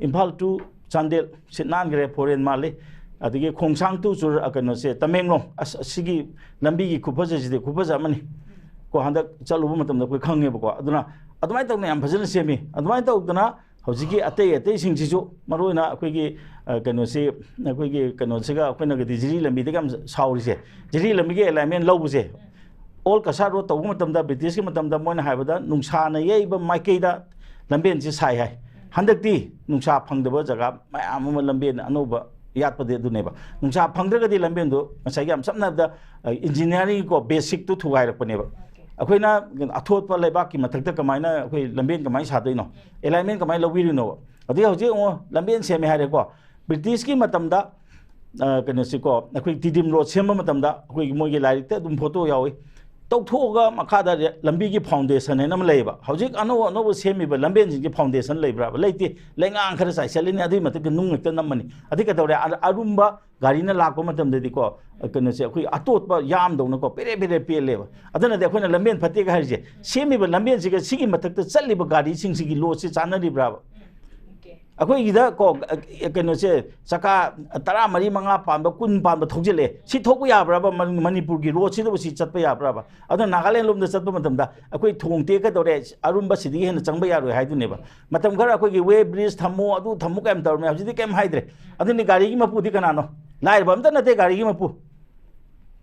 इम्फाल टू चांदेल से नानग्रे फोरेन माले अदगी खोंगसांग टू चुर कनो से तमेंगलों असिगी लंबी की खुफजजिदे खुफजमनी को हंदक चलुब मतमदा कोइ खंगेबको अदना अदुमाय तौने याम फजन सेमी अदुमाय तौदना हौजिकी अतै अतै सिंगसिजु मरोइना अखोइगी कनो से अखोइगी कनो सेगा अखोइना गदि जिरी लंबी दगम साउरिसे जिरी लंबी के एलाइनमेंट लौबुसे ऑल कसार रो तौब मतमदा ब्रिटिश के मतमदा मोइना हाइबदा नुंसाना येइबा माइकेदा लंबेन से साइ हाइ हंदकती नुंसा फंगदबा जगह मयाम अमा लंबेन अनोबा यादपदे अदुनेबा नुंसा फंगद्रगदि लंबेन दो मसाइग याम समनाबदा इंजीनियरिंग को बेसिक तो थुगाइरकपनेबा अखोइना अथोप लेबाक की मथक्ता कमाइना अखोइ लंबेन कमाइ सादोइनो एलाइनमेंट कमाइ लौबिरिनो अदि हौजे ओ लंबेन सेमे हारेको ब्रिटिश की मतमदा कनो सिको अखोइ तिदिम रोड सेम मतमदा अखोइ मोइगे लाइरिकते दुम फोटो यावे तौथोगा मखादा लंबी की फाउंडेशन है नम लेबा हौजिक अनो अनो सेमिबा लंबेन की फाउंडेशन लेब्रा लेते लेंगांग खर साइसलिन अदि मतक नुंगत नमनी अदि कदौरे अरुंबा गाड़ीना लाको मतम देदी को कनो से अखोइ अतोतबा याम दौन को पेरे पेरे पेलेबा अदना दे अखोइना लंबेन फते का हरजे सेमिबा लंबेन सिग सिगी मतक चल्लिबा गाड़ी सिंग सिगी लो से चानरिब्रा अखोइगिदा को कनो से चका 13 मंगा पांबा 10 पांबा थोजिले सि थोकु याब्राबा मणिपुर की रोड सिदबो सि चतपा याब्राबा अद नागालैंड लोम द चतपा मतमदा अखोइ थोंगते का दौरे अरुंबा सिदि हेन चंगबा यारोय हाइदुनेबा मतम खरा अखोइगी वे ब्रिज थमो अदु थमु कैम तौरमे हजिदि कैम हाइद्रे अदनि गाड़ी की मपुदि कनानो लाइरबा अमता नते गाड़ी की मपु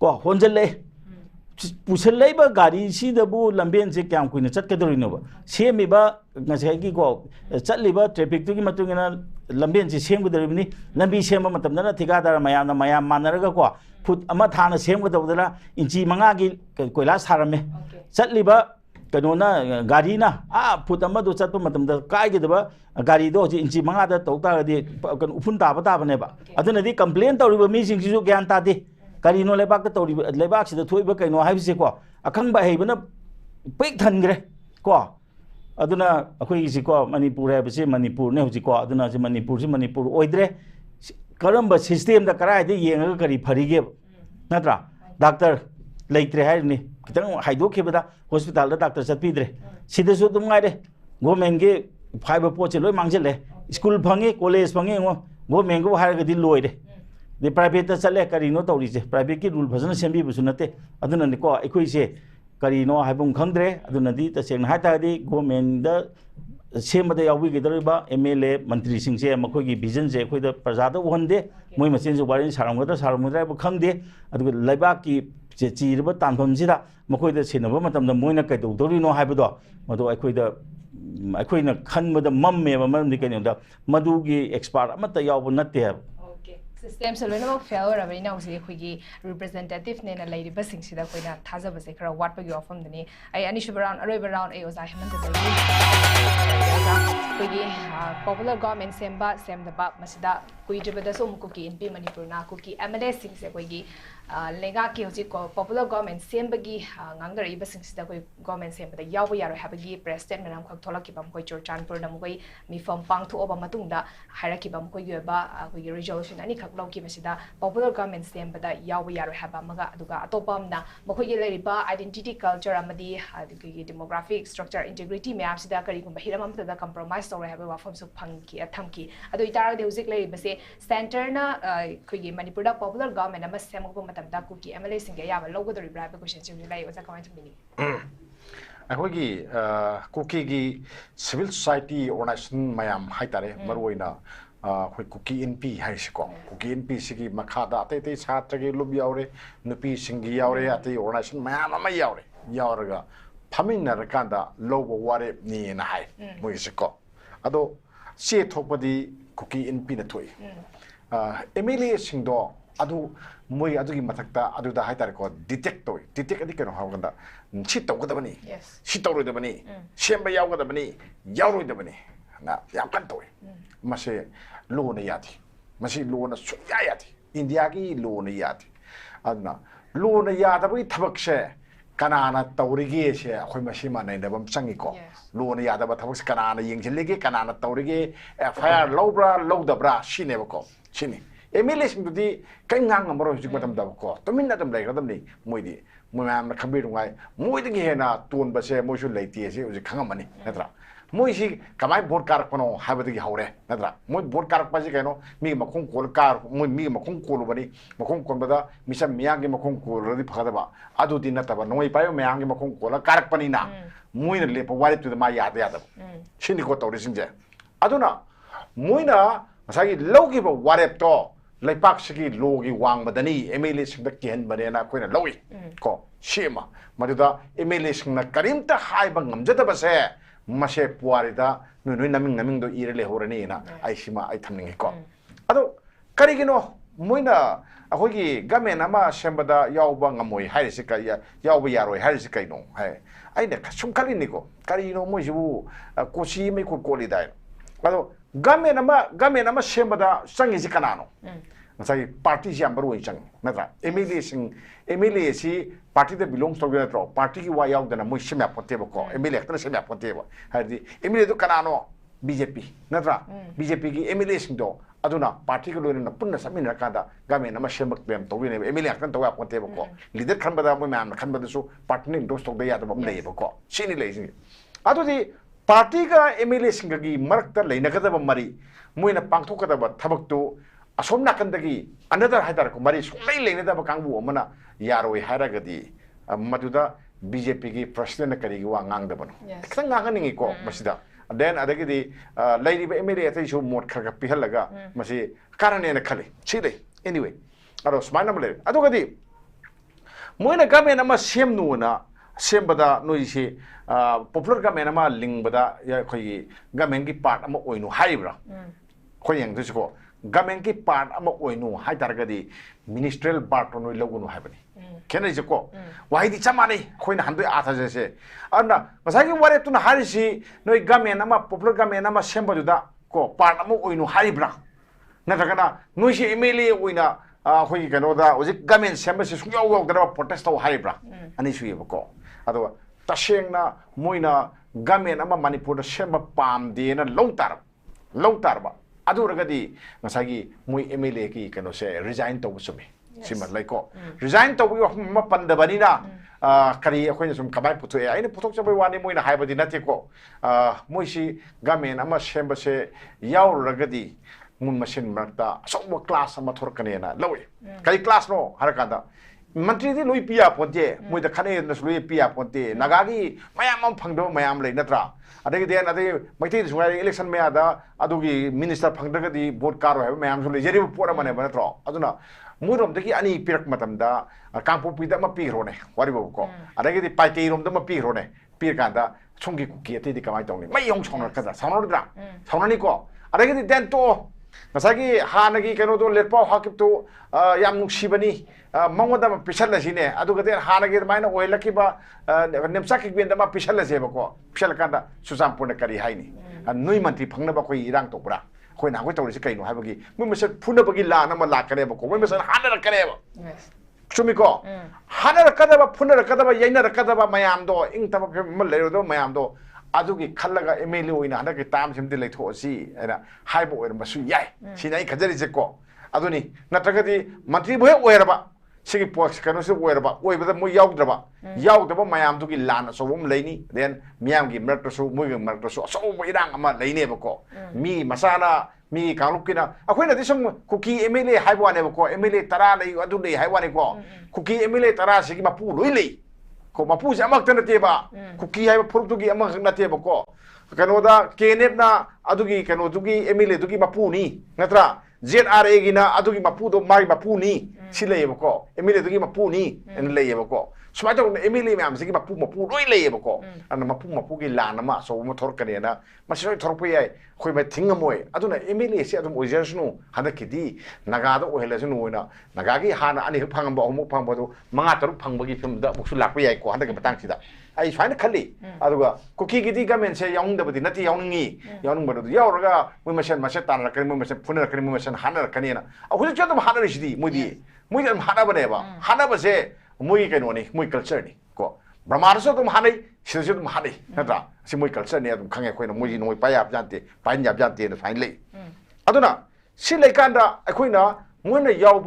को होंजले पुसलेबा गाड़ी सिदबु लंबेन से क्याम कुइना चटकदोरिनोबा सेमिबा ngasi ko chatliba traffic tu ki matungina lambien si semgudoribni lambi semba matamda thikadara mayam manaraga ko phut ama thana semgudodala inchi manga gi koila sarame chatliba kanona gari na phut ama do chatpa matamda kai gi daba gari do ji inchi manga da tawta di kan upun ta bane ba aduna di complain tawriba mi sing ji gyan ta di gari no lebak ta tawriba lebak si da thoiba kaino haibse ko akhang ba heibana pek thangre ko अदुना अखोई सिको मणिपुर है बसे मणिपुर ने हुजिको अदुना से मणिपुर ओइद्रे करम system दा कराय दे येंगा करी फरिगे नत्रा doctor लेत्रे हाइनी कितंग हाइदोखेबदा hospital दा डॉक्टर चतपीद्रे सिदसु तुम गाइरे गवर्नमेंट के फाइबर पोचे लोय मांगजले school fungi college fungi government को हारगदि लोइरे दे प्राइवेट ता चले करिनो तौरिसे प्राइवेट की रूल फजन सेंबी बुसु नते अदुना निको अखोई से करीनो हाइबुम खंद्रे अदुनदी तसेंग हाइतादी गवर्नमेंट द सेमबद याविगदरबा एमएलए मंत्री सिंसे मखोगी विजन से अखोइदा प्रजादा वहनदे मोय मसेन जो वारिन सारमगदरा खंदे अदुग लैबाक की चीरबा तानफमसिदा मखोइदा सेनबा मतमदा मोयना कैदौदोरिनो हाइबदो मदो अखोइना खनबदा मम्मेबा मरमदि कैनोदा मदुगी एक्सपर्ट अमता यावबो नत्ते सिस्टम से लोइनमक फेल रबैना उसे खुगी रिप्रेजेंटेटिव नेना लेरिबा सिंगसिदा कोइना थाजबसे खरा वाटपगी ऑफमदनी आई अनिशुब राउंड अरोइबा राउंड ए ओजा हेमंतकुमार खुगी पॉपुलर गवर्नमेंट सेमदबा मसिदा कुइजबदसो मुकुकी एमपी मणिपुरना कुकी एमएलए सिंगसे खुगी लेगा की होजी पॉपुलर गवर्नमेंट सेमबगी ngangarइबा सिंगसिदा कोइ गवर्नमेंट सेमबदा यावबो यारो हाबगी प्रेस स्टेटमेंट खक थोलकिबम कोइ चोरचानपुर नमगोइ मिफम पांगथोबा मतुंगदा हायराकिबम कोइ योबा कोइ रिजोल्यूशन अनि खक लौकी मसिदा पॉपुलर गवर्नमेंट सेमबदा यावबो यारो हाबा मगा अदुगा अतोपमना मखोइ लेरिबा आइडेंटिटी कल्चर अमदी कोइ डेमोग्राफिक स्ट्रक्चर इंटीग्रिटी मैम सिदा करिगुम हिरममतदा कंप्रोमाइज तौरे हाबा वाफमसु फंगकी थमकी अदु इतारदे हुजिक लेरिबसे सेंटरना कोइ मणिपुरदा पॉपुलर गवर्नमेंट अमा सेमगो मतमदा कुकी एमएलए सिंगे याबा लौगदोरिब्रा क्वेश्चन सिंग लाई ओजा कमेंट मिनी अखोगी कुकी की सिविल सोसाइटी ऑर्गेनाइजेशन मैम हाइतारे मरोइना अखोई कुकी एनपी हाइसिको कुकी एनपी सिगी मखादा अते छात्र के लुब यावरे नुपी सिंगी यावरे अते ऑर्गेनाइजेशन मैम अमा यावरे यावरगा फमिनर कांदा लोबो वारे नीना हाइ मोइसिको अदो से थोपदी कुकी एनपी न थोई एमएलए सिंगदो अदु मोई अदुगी मथक्ता अदुदा हाइतारेको डिटेक्ट अदि केनो हावगंदा छि तौगदबनी छि तौरोइदबनी सेमबा यावगदबनी यावरोइदबनी ना याम कन तोय मसे लोना यादि मसे लोना सुया यादि इंडिया की लो ने याद अदना लो ने याद अभी थबक से कनाना तौरिगे से अखोई मशीमा नहीं दबम संगी को लो ने याद अबा थबक से कनाना यंगजिलेगे कनाना तौरिगे एफआईआर लौब्रा लौदब्रा शिने बको शिने एमएलए सिंदुदी कई ngang amaro hujik matam da ko to min na dam lai gadam ni moidi moyam na khambi rungai moidi gi hena ton ba se moisu leiti se hujik khangamani natra moisi kamai vote karak pano habadi gi haure natra moi vote karak pa ji kaino mi makhong kol kar moi mi makhong kol bani makhong kol bada misam miyang gi makhong kol radi phada ba adu din na taba noi payo miyang gi makhong kol karak pani na moi na le pa wali tu ma ya da shini ko tawri singje aduna moi na masagi logi ba warep to Laipak segi logi wang badani MLA sing da kihan banana koina logi ko shema maduda MLA sing na karim ta hai bang ngamjata ba se mase puari da nui naming do irele horani na ai sima ai thamning ko ado karigino moina ahogi gamen ama sembada yauba ngamoi hai se ka yauba yaroi hai se kai no hai ai ne sum kalini ko karino moi ju kosi me ko koli dai ado gamen ama sembada sangi si kanano Masai party jam baru incang, natra. MLA si party that belongs to the draw. Party ki wa yaw dana mo shemya ponte bako. MLA kana shemya ponte ba. Hadi MLA to kanano BJP, natra. BJP ki MLA sing do. Aduna party ko loina punna samin rakada game nama shemak bem to wine MLA kan to wa ponte bako. Leader kan bada mo mam kan bada so party ning dos to ya to bam lei bako. Sini lei sing. Adu di party ka MLA sing gi marak ta leina kada ba mari. Moina pangthok kada ba thabak to Asom nakandagi another haidar ko mari sungai lene da bakangbu amana yaroi haragadi maduda BJP ki president kari gi wangang da bano khang nganganingi ko masida then adagidi lady ba MLA atai so mot khaga pihalaga masi karane na khale chile anyway aro smana male adugadi moina game nama sem nu na sembada noi si popular game nama lingbada ya khoi game gi part ama oinu haibra khoi yang dusko Gamen ki part ama oinu hai targadi ministerial part no logunu habani kena jeko wai di chamani khoina handoi atha jese anna masagi ware tuna harisi noi gamen ama popular gamen ama sembaduda ko part ama oinu haribra natagana noi si MLA oina khoi kano da oji gamen sembasi sungyaw gaw dara protest taw haribra ani suiba ko ado tashengna moina gamen ama manipur da semba pam de na longtar ba aduragadi masagi mui MLA ki kano se resign to busumi sima laiko resign to wi ma pandabani na kari akhoi sum kamai putu ai ne putok chabai wani moi na haibadi na te ko moi si gamen ama semba se yaw ragadi mun machine marta so class ama thorkane na lawi kari class no harakada Menteri di lui pia ponte moi da khane na lui pia ponte nagagi mayam phangdo mayam le natra adagi den adagi maiti sungai election me ada adugi minister phangdaga di vote karo have mayam su le jeri pora mane banatro aduna murom dagi ani pirak matam da kangpo pida ma pi rone wari bo ko adagi di paite rom da ma pi rone pir kanda chunggi kuki ate di kamai tongni mai yong chongna kaza sawnodra sawnani ko adagi di den to Masagi hanagi kano to lerpa hakip to yam nuksibani mangoda ma pishal sine adu gade hanagi maina oilaki ba nemsaki gwenda ma pishal se bako pishal kanda susampurna kari haini nui mantri phangna ba koi irang to pura koi na koi tawri kaino habagi mu mesa phuna bagi la na ma la kare bako mu mesa hanara kare ba chumiko hanara kada ba phuna kada ba yaina kada ba mayam do ing ta ba mal le do mayam do adugi khallaga MLA oina hana ke tam simdi le thosi era haibo oir masu yai sinai khajari jeko aduni natragadi mantri boy oiraba sigi pox kanu se oiraba oibada mo yaugdraba mayam dugi lan so bom leini then miam gi merto so mo gi merto so irang ama leine bako mi masana mi kalukina akoina disum kuki MLA haibo ane bako MLA tara lei adu lei haibo ane ko kuki MLA tara sigi mapu loi lei ko mapu jamak tan teba kuki hai phuruk dugi amak na teba ko kano da kenep na adugi kano dugi MLA dugi mapu ni natra ZRA gi na adugi mapu do mai mapu ni silei ba ko MLA dugi mapu ni en lei ba ko smai to MLA mam sigi mapu loi lei ba ko an mapu gi lana ma so mo thor kane na ma so thor pu ai khoi mai thinga moi aduna emile se adum ojersnu hana kidi naga da ohelasnu oina naga gi hana ani phang ba omu phang ba do manga taru phang ba gi film da buksu lakpa yai ko hana ke batang sida ai faina khali aduga kuki gidi gamen se yaung da badi nati yaung ngi yaung ba do yauraga moi masan tan la kan moi masan phuna kan moi masan hana kan na ahu je dum hana rishidi moi dum hana ba ne ba hana ba se moi kai no ni moi culture ni ko Brahmana so dum hanai shirju dum hanai natra si moi culture ne dum khange khoi na moi noi pa yap jante pa nyap jante na fain le aduna si le kanda akhoi na moi na yaw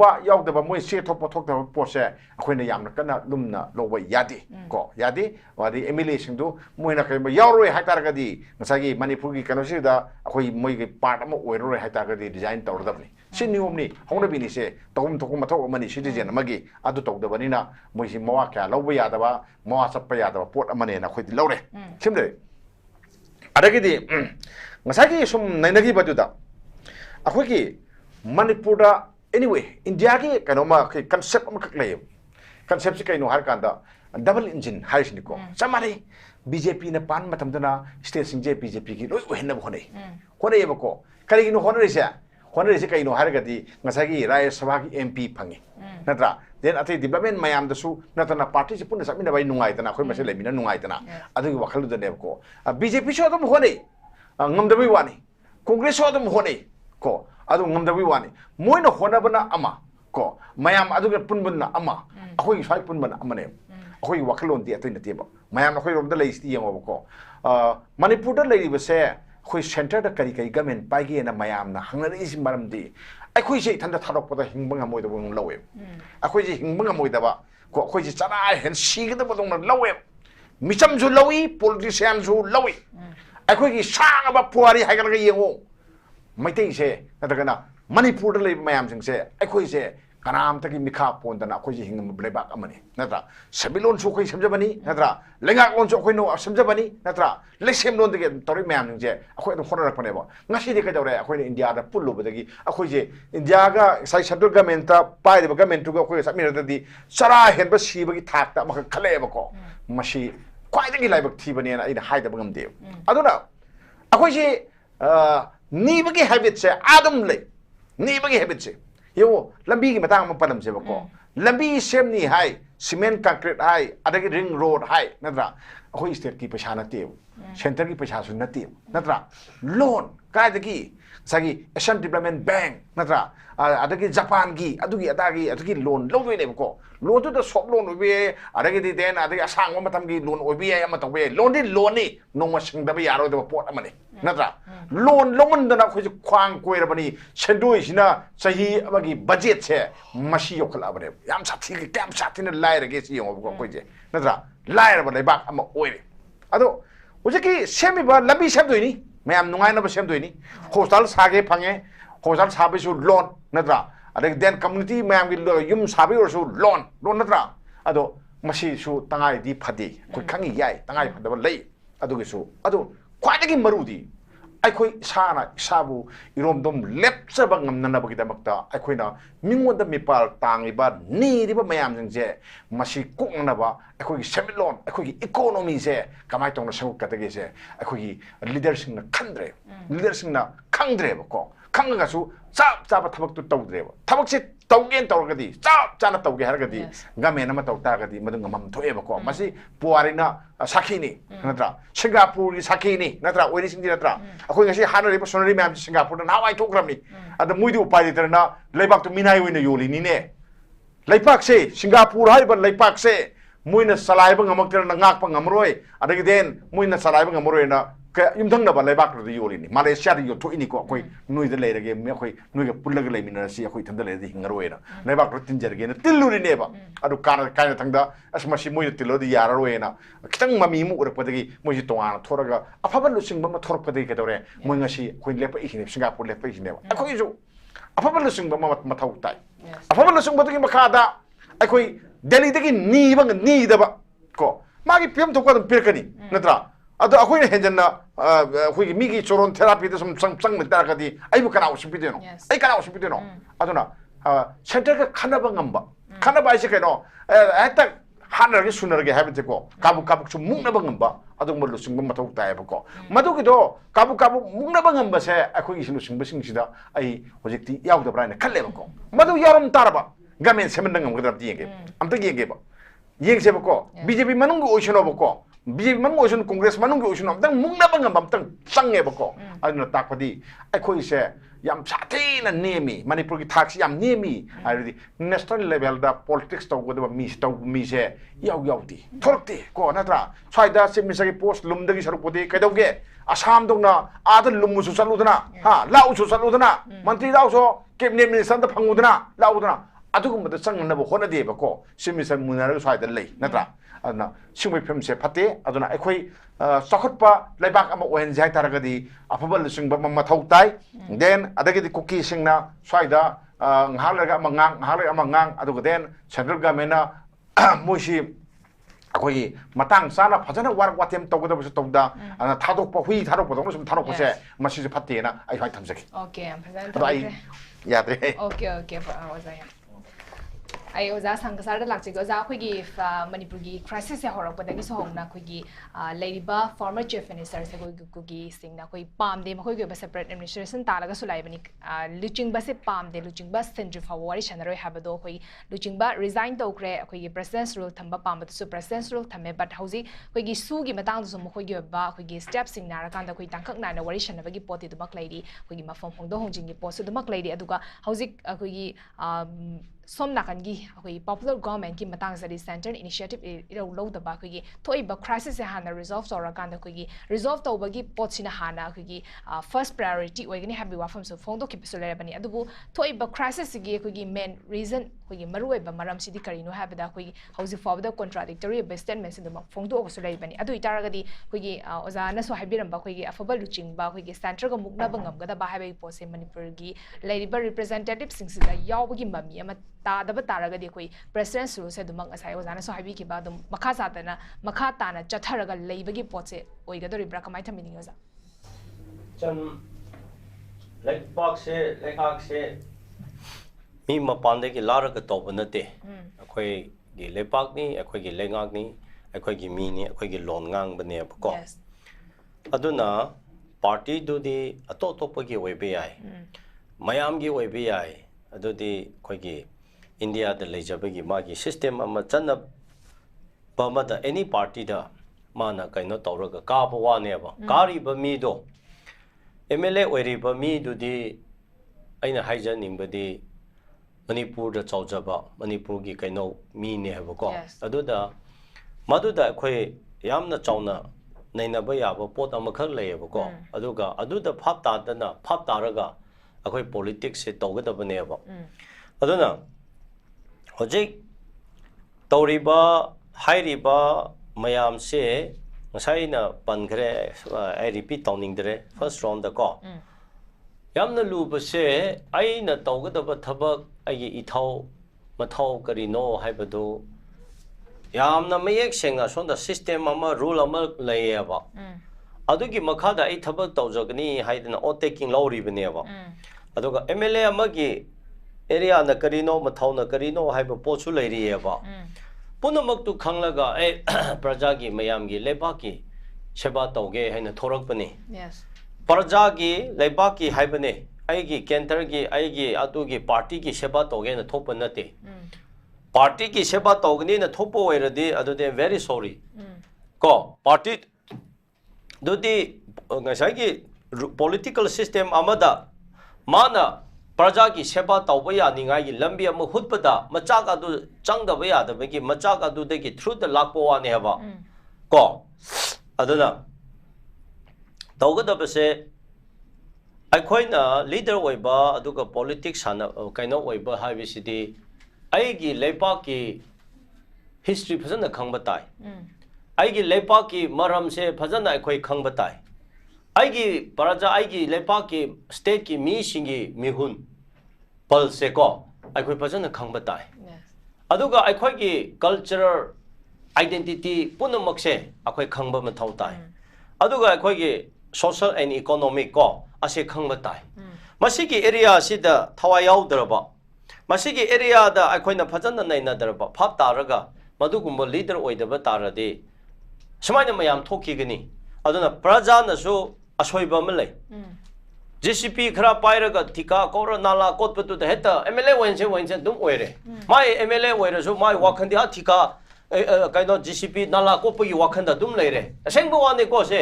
da ba moi se thok da po se akhoi na yam na kana dum na lo ba yadi ko yadi wadi emulation du moi na kai yaw roi ha tar ga di ngasagi manipur gi kano si da akhoi moi gi part ama oi roi ha tar ga di design tor da ni si niom ni hongna bi ni se tokum mathok mani citizen amagi adu tok da bani na moi si mawa kya lo ba ya da ba mawa sap pa ya da pot amane na khoi di lo re simde adagi di ngasagi sum nainagi badu da akhoi gi manipur da anyway India ki kanoma concept am kaklay concept si kaino har kanda double engine haris ni ko samari BJP na pan matam dana state sing BJP ki loi ohen na khone khone ba ko kari no khone se kaino har gadi ngasagi Rajya Sabha ki MP phangi natra then athai development mayam da su natana party si punna samina bai nungai tana khoi masai lemina nungai tana adu ki wakhal da ne ko BJP so dum khone ngam da bai wani Congress so dum khone ko adu ngam da bai wani moina khona bana ama ko mayam adu ga pun bana ama akhoi sai pun bana ama ne akhoi wakhalon ti atai na te ba mayam akhoi rom da lei sti yamo ko Manipur da lei ba se khoi center da kari government pai gi na mayam na hangna is maram di akhoi se thanda tharok pada hingbanga moi da bung lawe akhoi ji hingbanga moi da ba ko akhoi ji chara hen si ga da bodong na lawe micham ju lawi politician ju lawi akhoi gi sang ba puari ha ga yengo maitai se natagana Manipur da lei mayam sing se akhoi se kanam taki mikha pon dana akhoi ji hingam blebak amani natra sabilon su khoi samjabani natra lengak lon su khoi no samjabani natra lesem lon de tori mayam sing se akhoi da khona rakpane ba ngasi de ka dawre akhoi India da pullo badagi akhoi je India ga sai central government ta pai de government tu ga akhoi samira da di sara hen ba si bagi thak ta ma khale ba ko mashi kwai da gi laibak thi bani na ida haida bangam de aduna akhoi je ni bagi habit se adam le ni bagi habit se yo lambi ki matang ma panam se ba ko lambi sem ni hai cement concrete hai adagi ring road hai natra akhoi state ki paisa na te center ki paisa su na te natra loan kai da ki sagi Asian Development Bank natra adagi Japan ki adugi loan lo doi ne ko loan to the shop loan obi adagi di den adagi asang ma matam ki loan obi ya ma tobe loan ni no ma sing da ba yaro da pot amane natra loan loan da na khoi khwang koi ra bani chendoi sina sahi amagi budget se mashi yokal abane yam sathi ki kam sathi na lai ra ge si yong ko koi je natra lai ra ba lai bak ama oire ado ujaki semi ba lambi sem doi ni mayam nungai na ba sem doi ni hostel sage phange hostel sabe su loan natra adagi den community mayam gi yum sabe or su loan natra ado mashi su tangai di phadi koi khangi yai tangai phada ba lei adu gi su ado kwai marudi akhoi sana sabu irom dom lepsa bangam nana bagi damakta akhoi na mingoda mipal tangi ba ni riba mayam jingje masi kokna ba akhoi semilon akhoi economy se kamai tong na sang katage se akhoi leadership na khandre leadership na khangdre ba ko khanga su chap chap thabak tu tawdre ba thabak se tawgen tawgadi chap chana tawge hargadi gamen ama tawta gadi madung mam thoe ba ko masi puarina sakhini natra Singapore sakhini natra oiri singdi natra akhoi ngasi hanari sonari mam Singapore na hawai thokramni ada muidu upai terna leibak tu minai oina yoli ni ne leipak se Singapore hai ba leipak se muina salai ba ngamak terna ngak pa ngamroi adagi den muina salai ba ngamroi na yumthang na ba leibak ru yoli ni Malaysia ri yo thoi ni ko akhoi nui de leirage me akhoi nui ga pullaga leimina si akhoi thamda le di hingaroi na leibak ru tinjarge na tilluri ne ba adu kana kaina thangda asmasi moi tillo di yara roi na kitang mami mu ur padagi moi ji tonga thoraga afaba lu sing ba ma thorp padagi kadore moi ngasi akhoi lepa ihine Singapore lepa ihine ba akhoi ju afaba lu sing ba ma thau tai afaba lu sing ba gi makhada akhoi Delhi dagi ni ba ni da ba ko magi pm thokwa dum pirkani natra ado akhoi ne henjanna akhoi mi gi choron therapy de sam sang me taragadi ai bu kana usipide no ai kana usipide no aduna center ka khana ba ngamba khana ba ise keno eta हानरगे सुनरगे हाबते को काबु काबु सु मुंगना बंगंबा अदुम लुसिंग मथौ तायब को मदुगिदो काबु काबु मुंगना बंगंबा से अखोगी लुसिंग बसिंगसिदा आई होजिक्ति यावदब्रायना खल्लेब को मदु यारम तारबा गमेन सेमनंगम गदब दियेगे अमता येगेबा येगसेब को बीजेपी मनुंग ओइसनोब को बीजेपी मनुंग ओइसन कांग्रेस मनुंग ओइसन अमतंग मुंगना बंगंबा अमतंग संगेब को अदुना ताकपदी अखोई से याम साथीना नेमी मणिपुर की थाक्सी याम नेमी आरदी नेशनल लेवल दा पॉलिटिक्स तौगदब मी से याव यावदी थोरते को नत्रा स्वाइदा चीफ मिनिस्टर की पोस्ट लुमदगी सरुपदे कैदौगे आसाम दौना आदा लुमुसु चलुदना हा लाउसु चलुदना मंत्री लाउसो कैबिनेट मिनिस्टर दा फंगुदना लाउदना अदुगुमद संगनब होनदेबको चीफ मिनिस्टर मुनारग स्वाइदा लै नत्रा अदना सिंगबै फिल्म से फते अदुना अखोई चखटपा लेबाक अमा ओहेनजे हाय तारगदी अफबल सिंगबा मथौ ताई देन अदगदी कुकी सिंगना स्वाइदा nghalga amangang aduga den central government na moisi akoi matang sana phajana war watem togda bus togda ana thadok pa hui thadok pa sum thadok se masi se phatte na ai phai thamjaki okay am phajana yadre okay wazaya ai oza sangkasar da lakchi oza khoi gi manipur gi crisis ya horok padagi so hongna khoi gi ladiba former chief minister se khoi gi singna khoi pam de khoi gi ba separate administration ta laga sulai bani luching ba se pam de luching ba centrifugal wari chanaroi habado khoi luching ba resign to kre khoi gi president's rule thamba pam ba su president's rule thame but hauji khoi gi su gi matang su khoi gi ba khoi gi step sing na ra kan da khoi tangkak na wari chanaba gi poti du mak laidi khoi gi mafam hongdo hongjing gi post du mak laidi aduga hauji khoi gi som nakangi akoi popular government ki matang sari center initiative iro lo da ba khoi gi thoi ba crisis ha na resolve tora kan da khoi gi resolve to ba gi pochina ha na khoi gi first priority oigani habi wa fam so phone do ki pisole bani adubu thoi ba crisis gi khoi gi main reason khoi gi maru ba maram sidi karino ha ba da khoi gi hausi for the contradictory statement sin da phone do so bani adu itara ga di khoi gi oza na so habiram ba khoi gi afaba luching ba khoi gi center ga mukna bangam ga da ba ha ba pose manipur gi ladiba representative sing sida yaw gi mami ama ta da ba taraga di koi president rule se dumang asai ozana so habi ki ba dum makha satana makha tana chatharaga leibagi potse oiga do ribra kamai thamini oza chan like box se like ak se mi mapan de ki lara ka to banate akhoi gi lepak ni akhoi gi lengak ni akhoi gi mi ni akhoi gi lon ngang bane ko aduna party do di ato to pa gi webe ai mayam gi webe ai adu di khoi gi India the lejabagi magi system ama chana bama da any party da mana kaino tawraga ka bwa ne ba kari ba mi do MLA oiri ba mi du di aina haijan ning ba di Manipur da chawjaba Manipur gi kaino mi ne ba ko adu da madu da khoi yamna chawna naina ba ya ba pot ama khak le ba ko adu ga adu da phap ta da na phap ta raga akhoi politics se tawga da ba ne ba adu na Hojik tauriba hairiba mayam se ngasai na pankre I repeat tawning dre first round da ko yamna lu ba se ai na tawga da ba thabak ai ithau mathau karino haibadu yamna mayek senga sonda system ama rule ama laye ba adugi makha da ai thabak tawjagni haidana o taking lawri bane ba aduga MLA ama gi area na karino mathau na karino haiba pochu leiri eba punamak tu khanglaga e praja gi mayam gi leba ki seba tawge haina thorak pani yes praja gi leba ki haibane ai gi center gi ai gi atu gi party gi seba tawge na thopa nate party gi seba tawgni na thopo oiradi adu de very sorry ko party dudi ngasai gi political system amada mana Praja ki seba tawbaya ningai gi lambi am hutpada macha ka du changda baya da bagi macha ka du de ki through the lakpo wa ne haba ko aduna tawga da base ai khoina leader oiba aduga politics hana kaino oiba haibisidi ai gi lepa ki history phajana khangba tai ai gi lepa ki maram se phajana ai khoi khangba tai aigi paraja aigi lepa ki state ki mi singi mihun pal se ko ai khoi phajana khangba tai aduga ai khoi ki cultural identity punamak se akhoi khangba ma thau tai aduga ai khoi ki social and economic ko ase khangba tai masi ki area sida thawai yaw daraba masi ki area da ai khoi na phajana nai na daraba phap taraga madugumba leader oidaba taradi samaina mayam thokigani aduna praja nasu asoiba malai GCP khara pairaga thika kora nala kotpatu da heta MLA wense dum oire mai MLA oire so mai wakhandi ha thika kaino GCP nala kopagi wakhanda dum leire asengbo wane ko se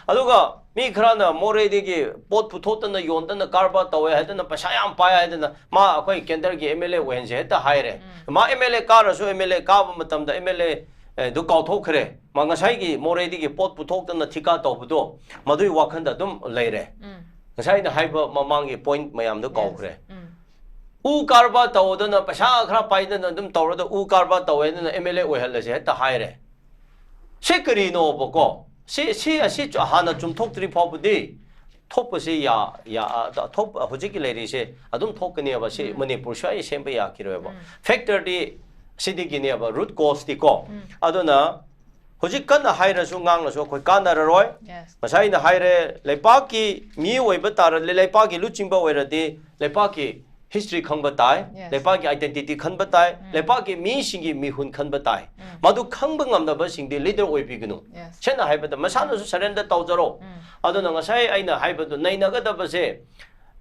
aduga mi khara more digi pot puthotana yondana karba tawe hedana pasayam paya hedana ma akoi kender gi MLA wense heta haire ma MLA kara so MLA ka matamda MLA du kauthokre ma ngasai gi more digi pot puthotana thika tawbudo madui wakhanda dum leire ngasai na haiba mamangi point mayam do kaukre u karba tawdana pasha khara paidana dum tawrada u karba tawedana MLA oihallase heta haire sekari no boko si hana chum thokri phobudi thopase ya thop hojiki leri se adum thokani aba se Manipur shai semba ya kiroba factor di sidigi ne aba root cause di ko aduna hojik kan haira su ngang la so khoi kana roi masai na haire lepa ki mi oiba tar lepa ki luchingba oira di lepa ki history khangba tai lepa ki identity khanba tai lepa ki mi singi mi hun khanba tai madu khangba ngamda ba singdi leader oibi gnu chena haiba da masana su surrender tawjaro aduna ngasai aina haiba du naina ga da ba se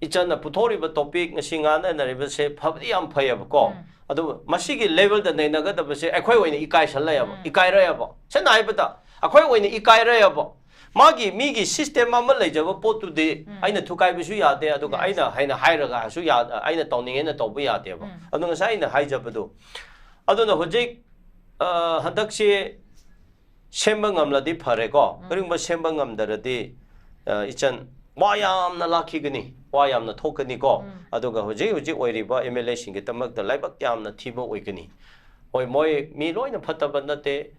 ichana puthori ba topic ngasinga na riba se phabdi am phayab ko adu masigi level da naina ga da ba se akhoi oina ikai sala yab ikai ra yab chena haiba da akhoi oina ikai ra yab magi migi system ama leijaba potu de aina thukai bisu yade aduga aina haina hairaga su ya aina tawninge tawbu yade ba adu ngasai na haijabadu aduna hojik handaksi semba ngamladi phare ko ringba semba ngamdaradi ichan wayamna lakhigani wayamna thokani ko aduga hojik oiriba MLA singi tamak da laibak yamna thiba oigani oi moi mi loina phataba nate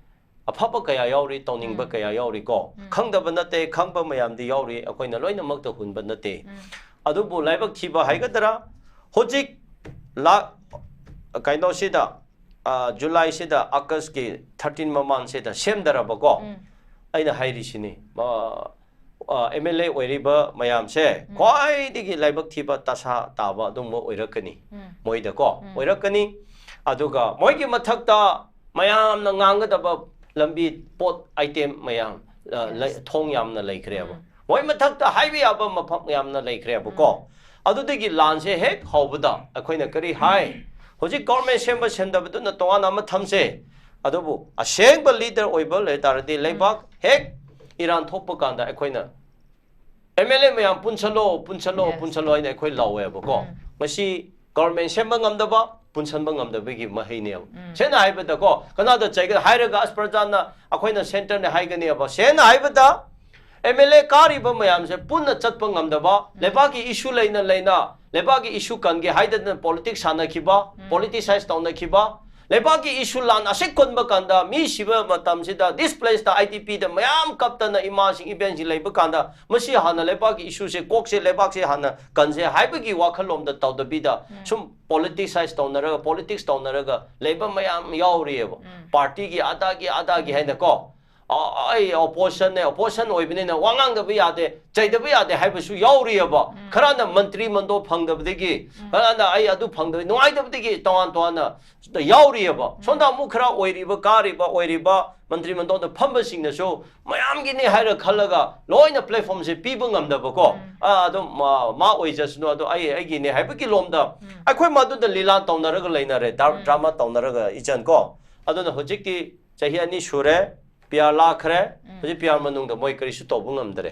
afaba kaya yauri tawningba kaya yauri ko khangdaba nate khangba mayamdi yauri akoina loina makta hunba nate adubu laibak thiba haigadara hojik la kaino sida July sida August ki 13 maman sida semdaraba ko aina hairi sini MLA oiriba mayam se khoi digi laibak thiba tasa taba dum oirakani moida ko oirakani aduga moigi mathakta mayam na ngangadaba lambi pot item mayam thong yamna laikhreba moi mathakta highway aba mafam yamna laikhreba ko adudagi lanse hek hobada akhoina kari hai hoji government semba sendabadu na towana ma thamse adubu asengba leader oibal le taradi leibak hek iran thoppa kanda akhoina MLA mayam punchalo ina akhoi laweba ko masi government semba ngamdaba punsanba ngamdabagi mahine sena haibada ko kanada chaiga hairaga asparjana akoina center ne haigani aba sena haibada MLA kariba mayam se punna chatpa ngamdaba lebagi issue leina lebagi issue kange haidana politics sana khiba politicize tawna khiba lebagi issue lan asek konba kanda mi siba matam sida displaced the IDP the mayam kaptana ima sing event ji leiba kanda masi hana lebagi issue se kok se lebak se hana kanse haibagi wakhalom da tawdabida sum politicize tawnaraga politics tawnaraga leiba mayam yauriyeba party gi ada gi haina ko ai opposition oibine na wangang da biyade chaida biyade haibasu yauriyeba kharana mantri mando phangdabdegi kharana ai adu phangdabi nuaidabdegi toan yauriyeba sonda mu khara oiriba kariba oiriba mantri mando da phambasing na so mayam gi ne haira khalaga loina platform se piba ngamdaba ko adu ma oijasnu adu ai gi ne haibaki lomda akhoi madu da lila tawnaraga leinare drama tawnaraga ijan ko adu na hojikti chahi ani shure PR lakhre hoji PR manung da moi kari su tobu ngamdare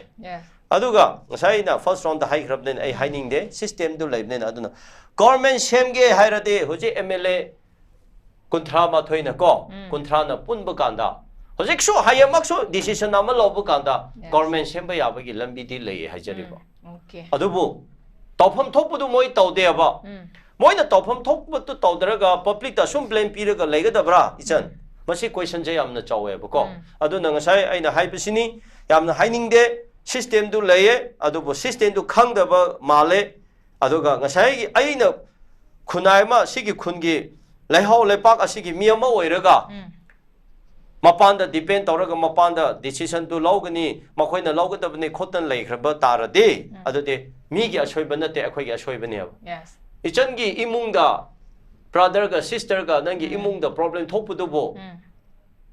aduga ngasai na first round da high krabnen ai hining de system du leibnen aduna government semge hairade hoji MLA kunthra ma thoina ko kunthra na punba kanda hoji so hayamak so decision ama lobu kanda government semba yabagi lambi di lei hajari ba adubu tawpham thokpudu moi tawde aba moi na tawpham thokpudu tawdaraga public da sum blame piraga leigadabra ichan masi question je yamna chawe bako adu na ngasai aina haibisini yamna hainingde system du leye adu bo system du khangda ba male adu ga ngasai gi aina khunai ma sigi khungi lehaw lepak asigi miyama oiraga mapanda depend tawraga mapanda decision du lawgani makhoina lawgadabni khotan leikhra tarade adu de mi gi ashoiba nate akhoi gi ashoiba ne yes ichan gi imungda brother ga sister ga nangi imungda problem thokpudu bo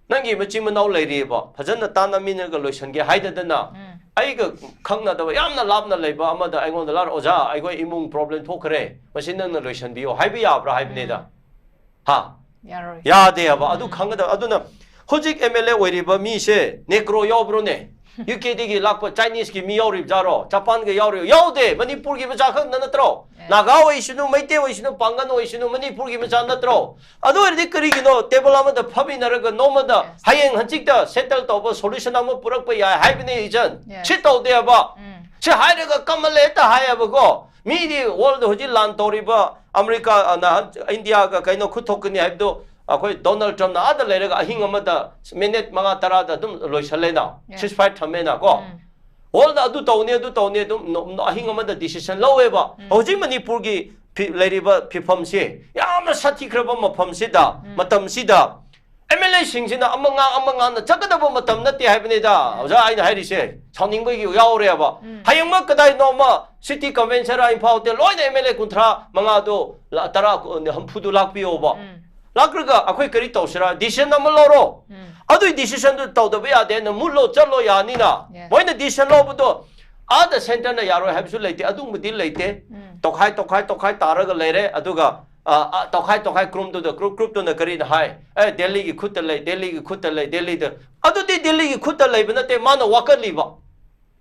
nangi machi manau leiri ba phajana tana minga loisan ge haidadana aiga khangna da yamna labna leiba amada aingon da lar oja aigoi imung problem thokre masina na loisan biyo haibi yabra haibne da ha yaroi ya de ba adu khangda aduna hojik MLA oiriba mi se necro yobro ne UK digi lakpa Chinese ki mi yorib jaro Japan ge yorib yode Manipur gi bacha khang na natro Naga oi shinu maite oi shinu pangan oi shinu Manipur gi bacha natro adu erdi kari gi no table ama da phabi naraga nomada hayeng hanchik da settle to ba solution ama purak pa ya haibne ijan chit to de ba che hairaga kamale ta hayaba go mi di world hoji lan toriba America na India ga kaino khuthokni haibdo akhoi Donald Trump na ada leraga ahing amada minute manga tarada dum loisalena ceasefire thamena ko all da adu tawne dum ahing amada decision laweba hoji Manipur gi leriba phifam se yamna sathi khraba mafam se da matam sida MLA singina amanga na chakadaba matam nate haibne da oja aina hairi se chawning gi yaure ba hayang ma kadai no ma city convention ra imphau te loina MLA kunthra manga do tara hampudu lakpio ba Lakraga, akwai kari tausira, decision na maloro. Adu decision do tau da baya de na mullo chalo ya ni na. Moina decision lo budo. Ada center na yaro habsu leite, adu mudi leite. Tokhai taraga leire, aduga tokhai group to na kari na hai. Delhi ki khutale, Delhi da. Adu di Delhi ki khutale bana te mana wakali ba.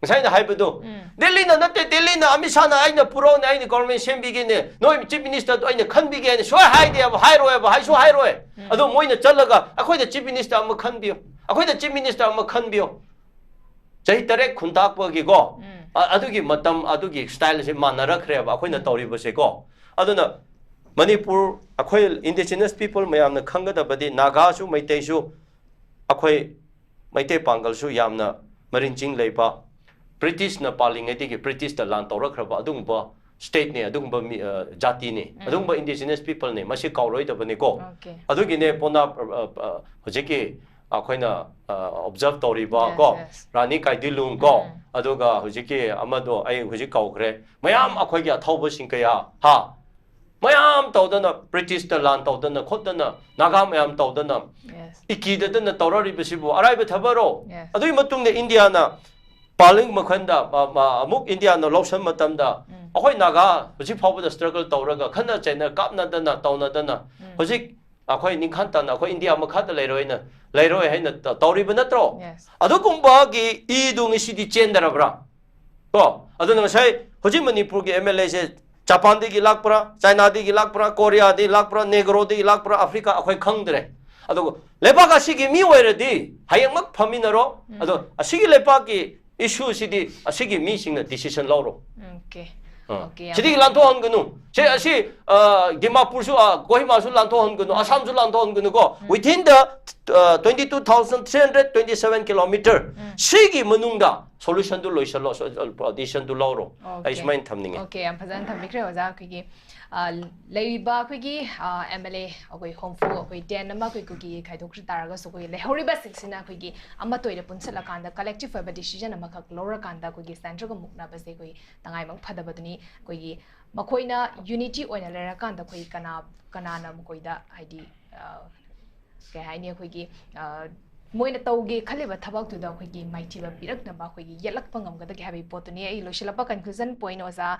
Sai na hai budo. Delhi na nate Delhi na amisa na aina puro na aina government sembigi ne. Noi chief minister to aina khanbigi ne. So hai de ba hai roe ba hai so hai roe. Adu moina chalaga akhoi da chief minister am khanbiyo. Akhoi da chief minister am khanbiyo. Chai tare khuntak pa gi go. Adu gi matam adu gi style se manarak re ba akhoi na tori ba se go. Adu na Manipur akhoi indigenous people mayam na khanga da badi Naga su Meitei su akhoi Meitei Pangal su yamna marinching leiba British na paling eti British da lan tora khraba adungba state ne adungba jati ne adungba indigenous people ne masi kauroi da bane ko adugi ne pona hojeki akhoina observe tori ba ko rani kaidilung ko aduga hojeki amado ai hojik kaukre mayam akhoi gi athauba singkaya ha mayam tawdana British da lan tawdana khodana Naga mayam tawdana ikida da na torari bisibu araiba thabaro adui matung ne India na Paling makhanda amuk India no lotion matamda akhoi Naga hojik phawba struggle tawraga khana chaina kapna dana tawna dana hojik akhoi ningkhan tan akhoi India makhata leiroi haina tawriba natro adugumba gi idung isidi chendarabra ko aduna sai hojik Manipur gi MLA se Japan di gi lakpra China di gi lakpra Korea di lakpra Negro di lakpra Africa akhoi khangdre adugo lebaga sigi mi oiradi hayang mak phaminaro adu asigi lebagi issue sidi asigi meeting na decision lawro okay sidi lanto hangunu se asi Dimapur su Kohima su lanto hangunu Assam su lanto hangunu go within the 22,327 kilometer sigi manungda solution do loisalo decision do lawro aismain thamninge okay am phazan thamikre oja khigi leiba khigi MLA agoi homfu agoi den ma khoi kugi khaidok taraga so koi lehoriba siksina khigi amma toire punsala kanda collective fiber decision ama khak lora kanda khigi central ga mukna base koi tangai mang phadabaduni khoi makoina unity oina lera kanda khoi kana na mkoida haidi ke haini khoi moina tauge khaliba thabak tu da khoi gi maithiba pirak na ba khoi gi yelak pangam ga da habi potuni ai loshilapa conclusion point oza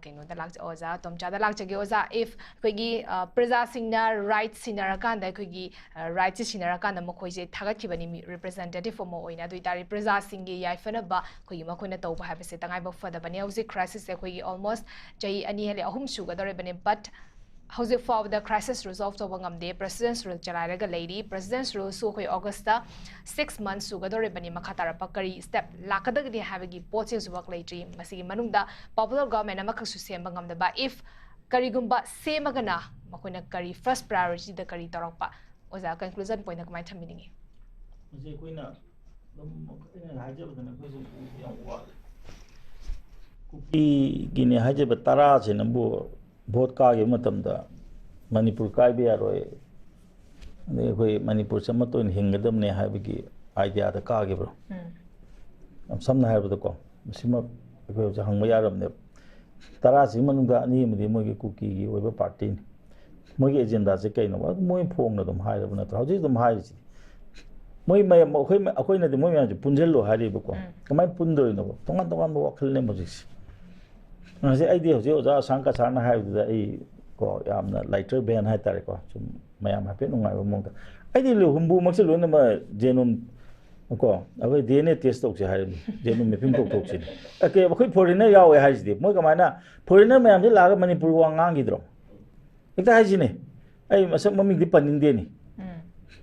kaino da lak oza tomcha da lak chage oza if khoi gi praja singna right sinara kan da khoi gi right sinara kan da mokhoi je thagat ki bani representative mo oina dui tari praja singi yaifana ba khoi gi makhoina tau ba habi se tangai ba fada bani auzi crisis se khoi gi almost jai ani hele ahum su ga dare bani but How's it for the crisis resolved over the President's rule Jalaga lady, President's rule so Augusta 6 months Sugadore Bani Makatara Pakari step Lakadagi having portions work lady, Masi Manunda, popular government Amakasu Sembangam the ba if Karigumba same agana, Makuna Kari first priority the Kari Taropa was our conclusion point of my meeting. Guinea Hajab Taras in a board. Both Kagi Matamda, Manipur Kaibi Aroy, they Manipur Samato in Hingadam ne Habigi idea the Kagibro. Some have the call. Sima Hangmayaram, the Taras Imanunda name the Mogi cookie over party. Mogi agenda, the kind of what more important than higher than how is them high. moi mai akoi na de moi ma punjel lo hari ba ko kamai pundoi no tongan tongan ba wakhal ne mojis na se ai de hoje oja sang ka sana hai da ai ko yamna lighter ban hai tare ko sum mayam ha pe nungai ba mong ai de lo humbu mak se lo na ma genome ko akoi DNA test tok se hari genome mapping tok se ake akoi foreigner yaw hai ji moi kamai na foreigner mayam de la ga manipur wa ngang gi dro ekta hai ji ne ai masak mami di panin de ni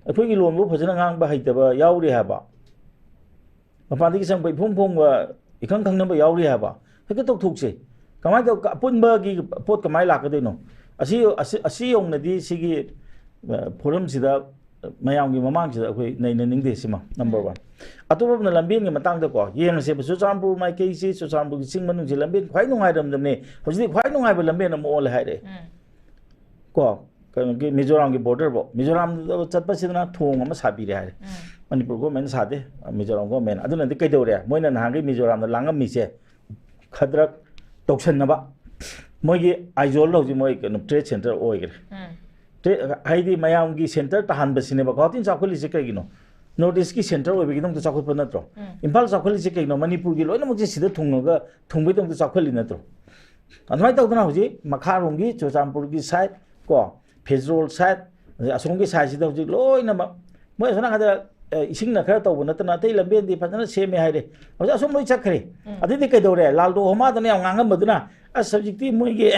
अखोई की loan वो फजना ngang ba haitaba yauri haba mapandi ki sang bai phom phom wa ikhang khang namba yauri haba heke tok thuk se kamai to pun ba gi pot kamai la ka de no asi yong na di sigi forum sida mayam gi mamang sida akhoi nei na ning de sima number 1 atoba na lambin gi matang da ko yeng se bu suchampu mai ke si suchampu gi sing manu ji lambin khwai nungai dam dam ne hoji khwai nungai ba lambin mo ole hai de ko cái Mizoram cái border bộ Mizoram chất bắt sinh ra thùng mà sabi đấy Manipur có men sát đấy Mizoram có men adu nanti cái đâu đấy mỗi lần hàng cái Mizoram là lăng mi se khadrak toxin na ba mỗi cái aizol đâu chứ mỗi cái trade center oi cái hay đi mayam cái center tahan basi ne ba có tin sao kholi se cái nó notice cái center oi cái dong tu sao kholi na tro Impal sao kholi se cái nó Manipur cái lối nó một cái sida thùng nó thùng với dong tu sao kholi na tro anh nói tao tao nào chứ mà khá rong cái cho Champur cái side có Federal side asong ki side sida hujik loi na moi asona kada ising na khara taw na tana tei lamben di phana seme hai de hoja asong loi chakhre adi de kai do re lal do homa tane ngangam maduna a subject ti moi ge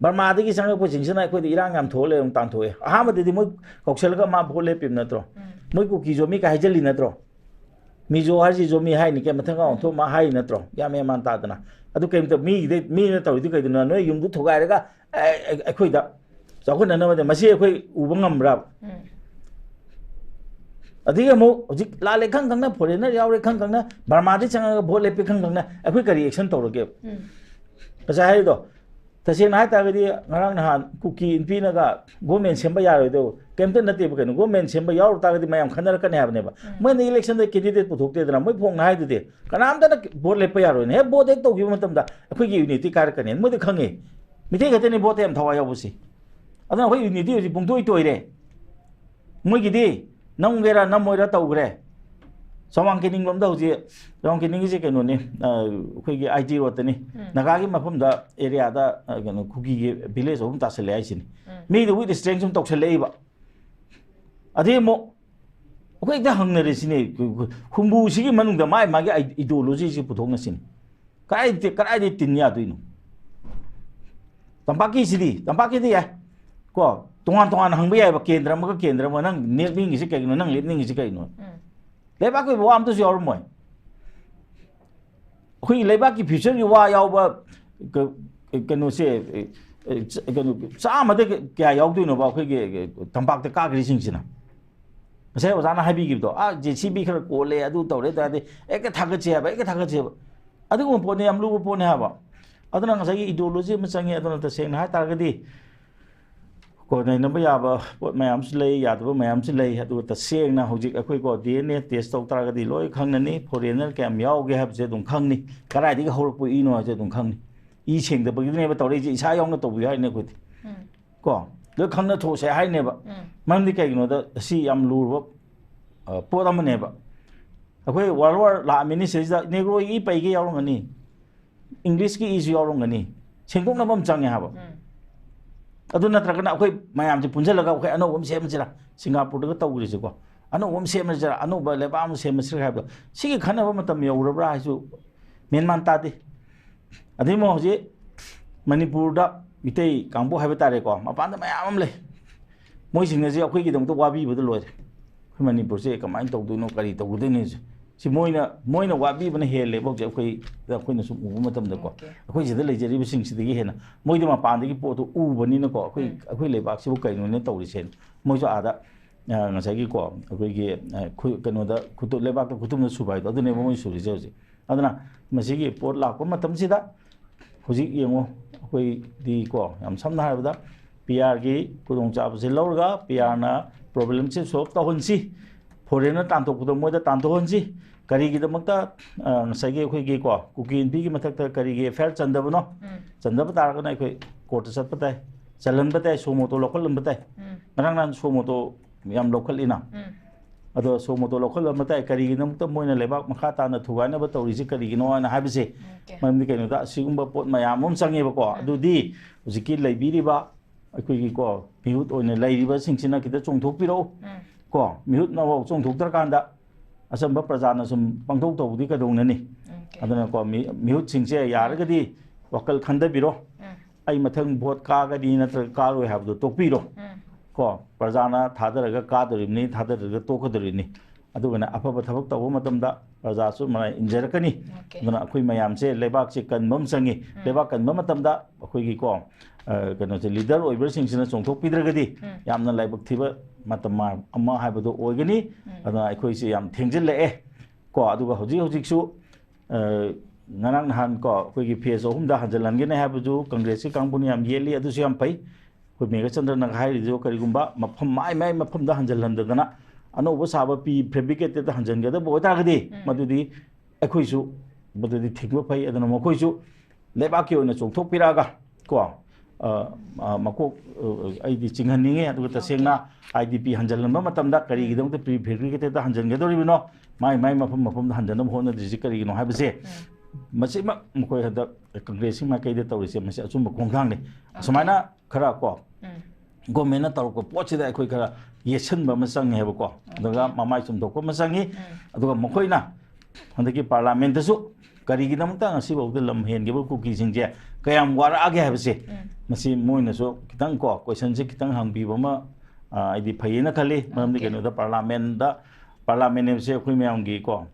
Burma de ki sang ko jing sana ko di irang am thole ong tan thoe ha ma de moi koksel ga ma bole pim na tro moi ko ki zomi ka hajali na tro mi jo har ji zomi hai ni ke mathang ga tho ma hai na tro ya me man ta dana adu kem to mi na taw di kai do na noi yum du thogai ra ga akhoi da choคนนั้นนะมันไม่ใช่คุยอุบังงำรับอันที่ก็มั่วจิลาเล็กขังขังนะพอเลยนะยาวเล็กขังขังนะบาร์มาที่ช่างก็บอกเล็กไปขังขังนะไอ้คุยการีแอคชั่นตัวเราเก็บภาษาไทยตัวแต่เสียงไหนแต่ก็ดีงานหันคุกกี้อินฟีนะก็กูเมนเชมไปยาวเลยตัวเกมเต้นนั่นตีไปกันกูเมนเชมไปยาวแต่ก็ดีไม่ยอมขันนั่นก็เนี่ยแบบนี้ป่ะเมื่อในอิเล็กชันได้แคนดิเดตผู้ถูกเตะนะไม่พงไหนตัวเดียวก็น้ำแต่นั่นบอกเล็กไปยาวเลยเนี่ยบอกเด็กตัวกี่มันทำได้ไอ้คุยกี่ยูนิตี้การกันเนี่ยไม่ได้ขังเองไม่ได้ก็จะเนี่ยบอกเต็มทวายเอาบุษอันนั้นเขาอยู่ในที่ที่ปุ่งตัวอีตัวเลยไม่กี่ดีน้องเกล้าน้องมวยเราตัวกูเลยสว่างกินนิ่งลมตัวจีสว่างกินนิ่งที่กันนู่นนี่คุยกี่ไอจีรถนี่นักการมาพุ่มได้เอเรียได้กันคุกกี้บิเลสผมตัดเสลียสินี่มีดูวิธีสเตรนซ์ผมตกเสลียบะอันที่โม่คุยได้หังเนรสินี่คุณบูสิกี่มันนุ่งแต่ไม่มากี่อิเดโอโลจีสิปุ่งนั่นสินี่ก็ไอ้ที่ตินยาตัวนี้ตั้งปากกี่สิดีตั้งปากกี่ดีก็ตรงนั้นหังไม่ใหญ่แบบเกณฑ์เรามันก็เกณฑ์เรามันนั่งเนื้อนิ่งสิกันนั่งเลี้ยนิ่งสิกันเลยบ้าก็บอกว่ามันต้องยอมมั้ยคุยเลยบ้ากี่ฟิวเจอร์อยู่ว่ายาวแบบกันนู่นสิกันสามารถแก่ยาวด้วยเนาะว่าคุยตั้งปากแต่ก้ากระดิ่งสินะไม่ใช่ว่าจะน่าให้บีกิบตัวJCBเขาโกเลยดูตัวเลยแต่เอ๊ะก็ทักกระเจี๊ยบอันนี้ผมพูดเนี่ยรู้ว่าพูดเนี่ยบ่อันนั้นก็ใช้อิเดโอโลจีมันใช้เงี้ยตอนนั้นแต่เสียงหายตากระดิ่งก็ในนั้นไม่ยากบ่ไม่ยามสิเลยอยากตัวไม่ยามสิเลยดูแต่เสียงนะหัวจิกคุยก็ดีเนี่ยเทสต์ตากระดิ่งลอยครั้งนั้นนี่พอเรียนนั่นแกมยาวแกครับจะตรงครั้งนี้ก็ได้ที่เขาพูดอีโน่จะตรงครั้งนี้อีเชิงแต่บางทีเนี่ยไปต่อได้จีใช้ยองก็ตกอยู่ให้เนี่ยคุยก็แล้วครั้งนั้นโทรใช้ให้เนี่ยบ่มันนี่แกกินว่าสิยามรู้ว่าปวดมันเนี่ยบ่คุยว่าลามินิเซจะเนี่ยก็อีไปกี่ยาวลงกันนี่อังกฤษกี่อียาวลงกันนี่เชิงตรงนั้นผมจังเนี่ยบ่อันนั้นตระกันคุยไม่ยามจะพุ่งเสร็จแล้วก็คุยอันนั้นผมเสียมันจะละสิงคโปร์ก็ตัวกูสิกว่าอันนั้นผมเสียมันจะละอันนั้นไปเลยบ้ามันเสียมันสิครับสิ่งที่ขันว่ามันทำอยู่ระบายจู่เมียนมันตาดิอันนี้มั่วสิมณีปูร์ดับวิธีกังบูให้ไปตาเด็กก่อนมาปั้นทำไมอ้ำเลยมวยสิ่งนี้สิคุยกี่ตรงตัวว่าบีบุตรลอยคุยมณีปูร์สิกับมันตกตัวนู้นกะดีตกตัวนี้สิมวยน่ะว่าบีมันเฮเลยบอกจะคุยน่ะสมมุติมาทำเด็กก่อนคุยจะได้เลยจะรีบสิ่งสิ่งที่เห็นนะมวยที่มาปานที่ปวดตัววันนี้นะก่อนคุยเลยบักสิบุกไก่นู่นเนี่ยตัวดิเชนมวยจะอาจจะงั้นใช่กี่ก่อนคุยกันนู่นแต่คุยตัวเลยบักตัวคุยตัวนั้นสุบายตัวนี้มวยสุริเจ้าสิอันนั้นมาสิกี่ปวดหลักก็มาทำสิได้คุยยังว่าคุยดีกว่าอย่างซ้ำหน้าแบบนั้น PR กี่คุยตรงจับสิแล้วก็ PR นะ problem สิsolveตัวคนสิพอเรียนนั้นตามตัวคุยตัวมวยจะตามตัวคนสิการีกิจมักตาใส่เกี่ยวคุยกี่กว่าคุกกี้อินพีกี่มาทักตาการีกี่เฟลจันดับเนาะจันดับตาก็ได้คุยโคตรสัตว์ปะเต้จัลลันปะเต้โชว์โมโต้ล็อกลันปะเต้นั่งนั่นโชว์โมโต้ยามล็อกลินะ ꯑꯗꯣ ꯁꯣꯃꯣꯇꯣ ꯂꯧꯈꯠꯂ ꯃꯇꯥꯏ ꯀꯔꯤꯒꯤꯗꯃꯛꯇ ꯃꯣꯏꯅ ꯂꯩꯕꯥꯛ ꯃꯈꯥ ꯇꯥꯅ ꯊꯨꯒꯥꯏꯅꯕ ꯇꯧꯔꯤꯁꯤ ꯀꯔꯤꯒꯤꯅꯣ ꯍꯥꯏꯅ ꯍꯥꯏꯕꯁꯦ ꯃꯔꯝꯗꯤ ꯀꯩꯅꯣꯗ ꯑꯁꯤꯒꯨꯝꯕ ꯄꯣꯠ ꯃꯌꯥꯝ ꯑꯃ ꯆꯪꯉꯦꯕꯀꯣ ꯑꯗꯨꯗꯤ ꯍꯧꯖꯤꯛꯀꯤ ꯂꯩꯕꯤꯔꯤꯕ ꯑꯩꯈꯣꯏꯒꯤꯀꯣ ꯃꯤꯍꯨꯠ ꯑꯣꯏꯅ ꯂꯩꯔꯤꯕꯁꯤꯡꯁꯤꯅ ꯈꯤꯇ ꯆꯣꯡꯊꯣꯛꯄꯤꯔꯛꯎ ꯀꯣ ꯃꯤꯍꯨꯠꯅꯐꯥꯎ ꯆꯣꯡꯊꯣꯛꯇ꯭ꯔꯀꯥꯟꯗ ꯑꯆꯝꯕ ꯄ꯭ꯔꯖꯥꯅ ꯁꯨꯝ ꯄꯪꯊꯧ ꯇꯧꯕꯗꯤ ꯀꯩꯗꯧꯅꯅꯤ ꯑꯗꯨꯅꯀꯣ ꯃꯤꯍꯨꯠꯁꯤꯡꯁꯦ ꯌꯥꯔꯒꯗꯤ ꯋꯥꯈꯜ ꯈꯟꯊꯕꯤꯔꯣ ꯑꯩ ꯃꯊꯪ ꯚꯣꯠ ꯀꯥꯒꯅꯤ ꯅꯠꯇ꯭ꯔꯒ ꯀꯥꯔꯣꯏ ꯍꯥꯏꯕꯗꯣ ꯇꯣꯛꯄꯤꯔꯣ ꯀꯣ ꯄ꯭ꯔꯖꯥꯅ ꯊꯥꯗꯔꯒ ꯀꯥꯗꯣꯔꯤꯕꯅꯤ ꯊꯥꯗꯔꯒ ꯇꯣꯛꯀꯗꯣꯔꯤꯕꯅꯤ ꯑꯗꯨꯒꯅ ꯑꯐꯕ ꯊꯕꯛ ꯇꯧꯕ ꯃꯇꯝꯗ ꯄ꯭ꯔꯖꯥꯁꯨ ꯃꯔꯥꯏ ꯏꯟꯖꯔꯛꯀꯅꯤ ꯑꯗꯨꯅ ꯑꯩꯈꯣꯏ ꯃꯌꯥꯝꯁꯦ ꯂꯩꯕꯥꯛꯁꯦ ꯀꯟꯕ ꯑꯃ ꯆꯪꯉꯤ ꯂꯩꯕꯥꯛ ꯀꯟꯕ ꯃꯇꯝꯗ ꯑꯩꯈꯣꯏꯒꯤꯀꯣ ꯀꯩꯅꯣꯁꯦ ꯂꯤꯗꯔ ꯑꯣꯏꯕꯁꯤꯡꯁꯤꯅ ꯆꯣꯡꯊꯣꯛꯄꯤꯗ꯭ꯔꯒꯗꯤ ꯌꯥꯝꯅ ꯂꯥꯏꯕꯛ ꯊꯤꯕ ꯃꯇꯝ ꯑꯃ ꯍꯥꯏꯕꯗꯣ ꯑꯣꯏꯒꯅꯤ ꯑꯗꯨꯅ ꯑꯩꯈꯣꯏꯁꯦ ꯌꯥꯝ ꯊꯦꯡꯖꯤꯜꯂꯛꯑꯦ ꯀꯣ ꯑꯗꯨꯒ ꯍꯧꯖꯤꯛꯁꯨ ꯉꯔꯥꯡ ꯅꯍꯥꯟ ꯀꯣ ꯑꯩꯈꯣꯏꯒꯤ ꯐꯦꯖ 3ꯗ ꯍꯟꯖꯤꯜꯍꯟꯒꯅꯤ ꯍꯥꯏꯕꯁꯨ ꯀꯪꯒ꯭ꯔꯦꯁꯀꯤ ꯀꯥꯡꯕꯨꯅ ꯌꯥꯝ ꯌꯦꯜꯂꯤ ꯑꯗꯨꯁꯨ ꯌꯥꯝ ꯐꯩ ꯑꯩꯈꯣꯏ ꯃꯦꯘꯆꯟꯗ꯭ꯔꯅ ꯍꯥꯏꯔꯤꯗꯨ ꯀꯔꯤꯒꯨꯝꯕ ꯃꯐꯝ ꯃꯥꯏ ꯃꯐꯝꯗ ꯍꯟꯖꯤꯜꯍꯟꯗꯗꯅ ꯑꯅꯧꯕ ꯁꯥꯕ ꯐꯦꯕ꯭ꯔꯤꯀꯦꯇꯦꯗ ꯍꯟꯖꯤꯟꯒꯗꯕ ꯑꯣꯏꯇꯥꯔꯒꯗꯤ ꯃꯗꯨꯗꯤ ꯑꯩꯈꯣꯏꯁꯨ ꯃꯗꯨꯗꯤ ꯊꯤꯡꯕ ꯐꯩ ꯑꯗꯨꯅ ꯃꯈꯣꯏꯁꯨ ꯂꯩꯕꯥꯛꯀꯤ ꯑꯣꯏꯅ ꯆꯣꯡꯊꯣꯛꯄꯤꯔꯛꯑꯒ ꯀꯣ ꯃꯀꯣꯛ ꯑꯩꯗꯤ ꯆꯤꯡꯍꯟꯅꯤꯡꯉꯤ ꯑꯗꯨꯒ ꯇꯁꯦꯡꯅ IDP ꯍꯟꯖꯤꯜꯍꯟꯕ ꯃꯇꯝꯗ ꯀꯔꯤꯒꯤꯗꯃꯛꯇ ꯐꯦꯕ꯭ꯔꯤꯀꯦꯇꯦꯗ ꯍꯟꯖꯤꯟꯒꯗꯧꯔꯤꯕꯅꯣ ꯃꯥꯏ ꯃꯐꯝꯗ ꯍꯟꯖꯤꯟꯅꯕ ꯍꯣꯠꯅꯗ꯭ꯔꯤꯁꯤ ꯀꯔꯤꯒꯤꯅꯣ ꯍꯥꯏꯕꯁꯦ ꯃꯁꯤꯃꯛ ꯃꯈꯣꯏ ꯍꯟꯗꯛ ꯀꯪꯒ꯭ꯔꯦꯁꯀꯤ ꯃꯥꯏꯀꯩꯗ ꯇꯧꯔꯤꯁꯦ ꯃꯁꯤ ꯑꯆꯨꯝꯕ ꯈꯣꯡꯊꯥꯡꯅꯤ ꯑꯁꯨꯃꯥꯏꯅ ꯈꯔ ꯀꯣ ꯒꯣꯔꯃꯦꯟꯅ ꯇꯧꯔꯛꯄ ꯄꯣꯠꯁꯤꯗ ꯑꯩꯈꯣꯏ ꯈꯔ ꯌꯦꯠꯁꯤꯟꯕ ꯑꯃ ꯆꯪꯉꯦ ꯍꯥꯏꯕꯀꯣ ꯑꯗꯨꯒ ꯃꯃꯥꯏ ꯆꯨꯝꯊꯣꯛꯄ ꯑꯃ ꯆꯪꯉꯤ ꯑꯗꯨꯒ ꯃꯈꯣꯏꯅ ꯍꯟꯗꯛꯀꯤ ꯄꯥꯔꯂꯥꯃꯦꯟꯇꯁꯨ ꯀꯔꯤꯒꯤꯗꯃꯛꯇ ꯉꯁꯤꯐꯥꯎꯗ ꯂꯝ ꯍꯦꯟꯈꯤꯕ ꯀꯨꯀꯤꯁꯤꯡꯁꯦ ꯀꯌꯥꯝ ꯋꯥꯔꯛꯑꯒꯦ ꯍꯥꯏꯕꯁꯦ ꯃꯁꯤ ꯃꯣꯏꯅꯁꯨ ꯈꯤꯇꯪ ꯀꯣ ꯀꯣꯏꯁꯟꯁꯦ ꯈꯤꯇꯪ ꯍꯪꯕꯤꯕ ꯑꯃ ꯑꯩꯗꯤ ꯐꯩꯌꯦꯅ ꯈꯜꯂꯤ ꯃꯔꯝꯗꯤ ꯀꯩꯅꯣꯗ ꯄꯥꯔꯂꯥꯃꯦꯟ ꯍꯥꯏꯕꯁꯦ ꯑꯩꯈꯣꯏ ꯃꯌꯥꯝꯒꯤ ꯀꯣ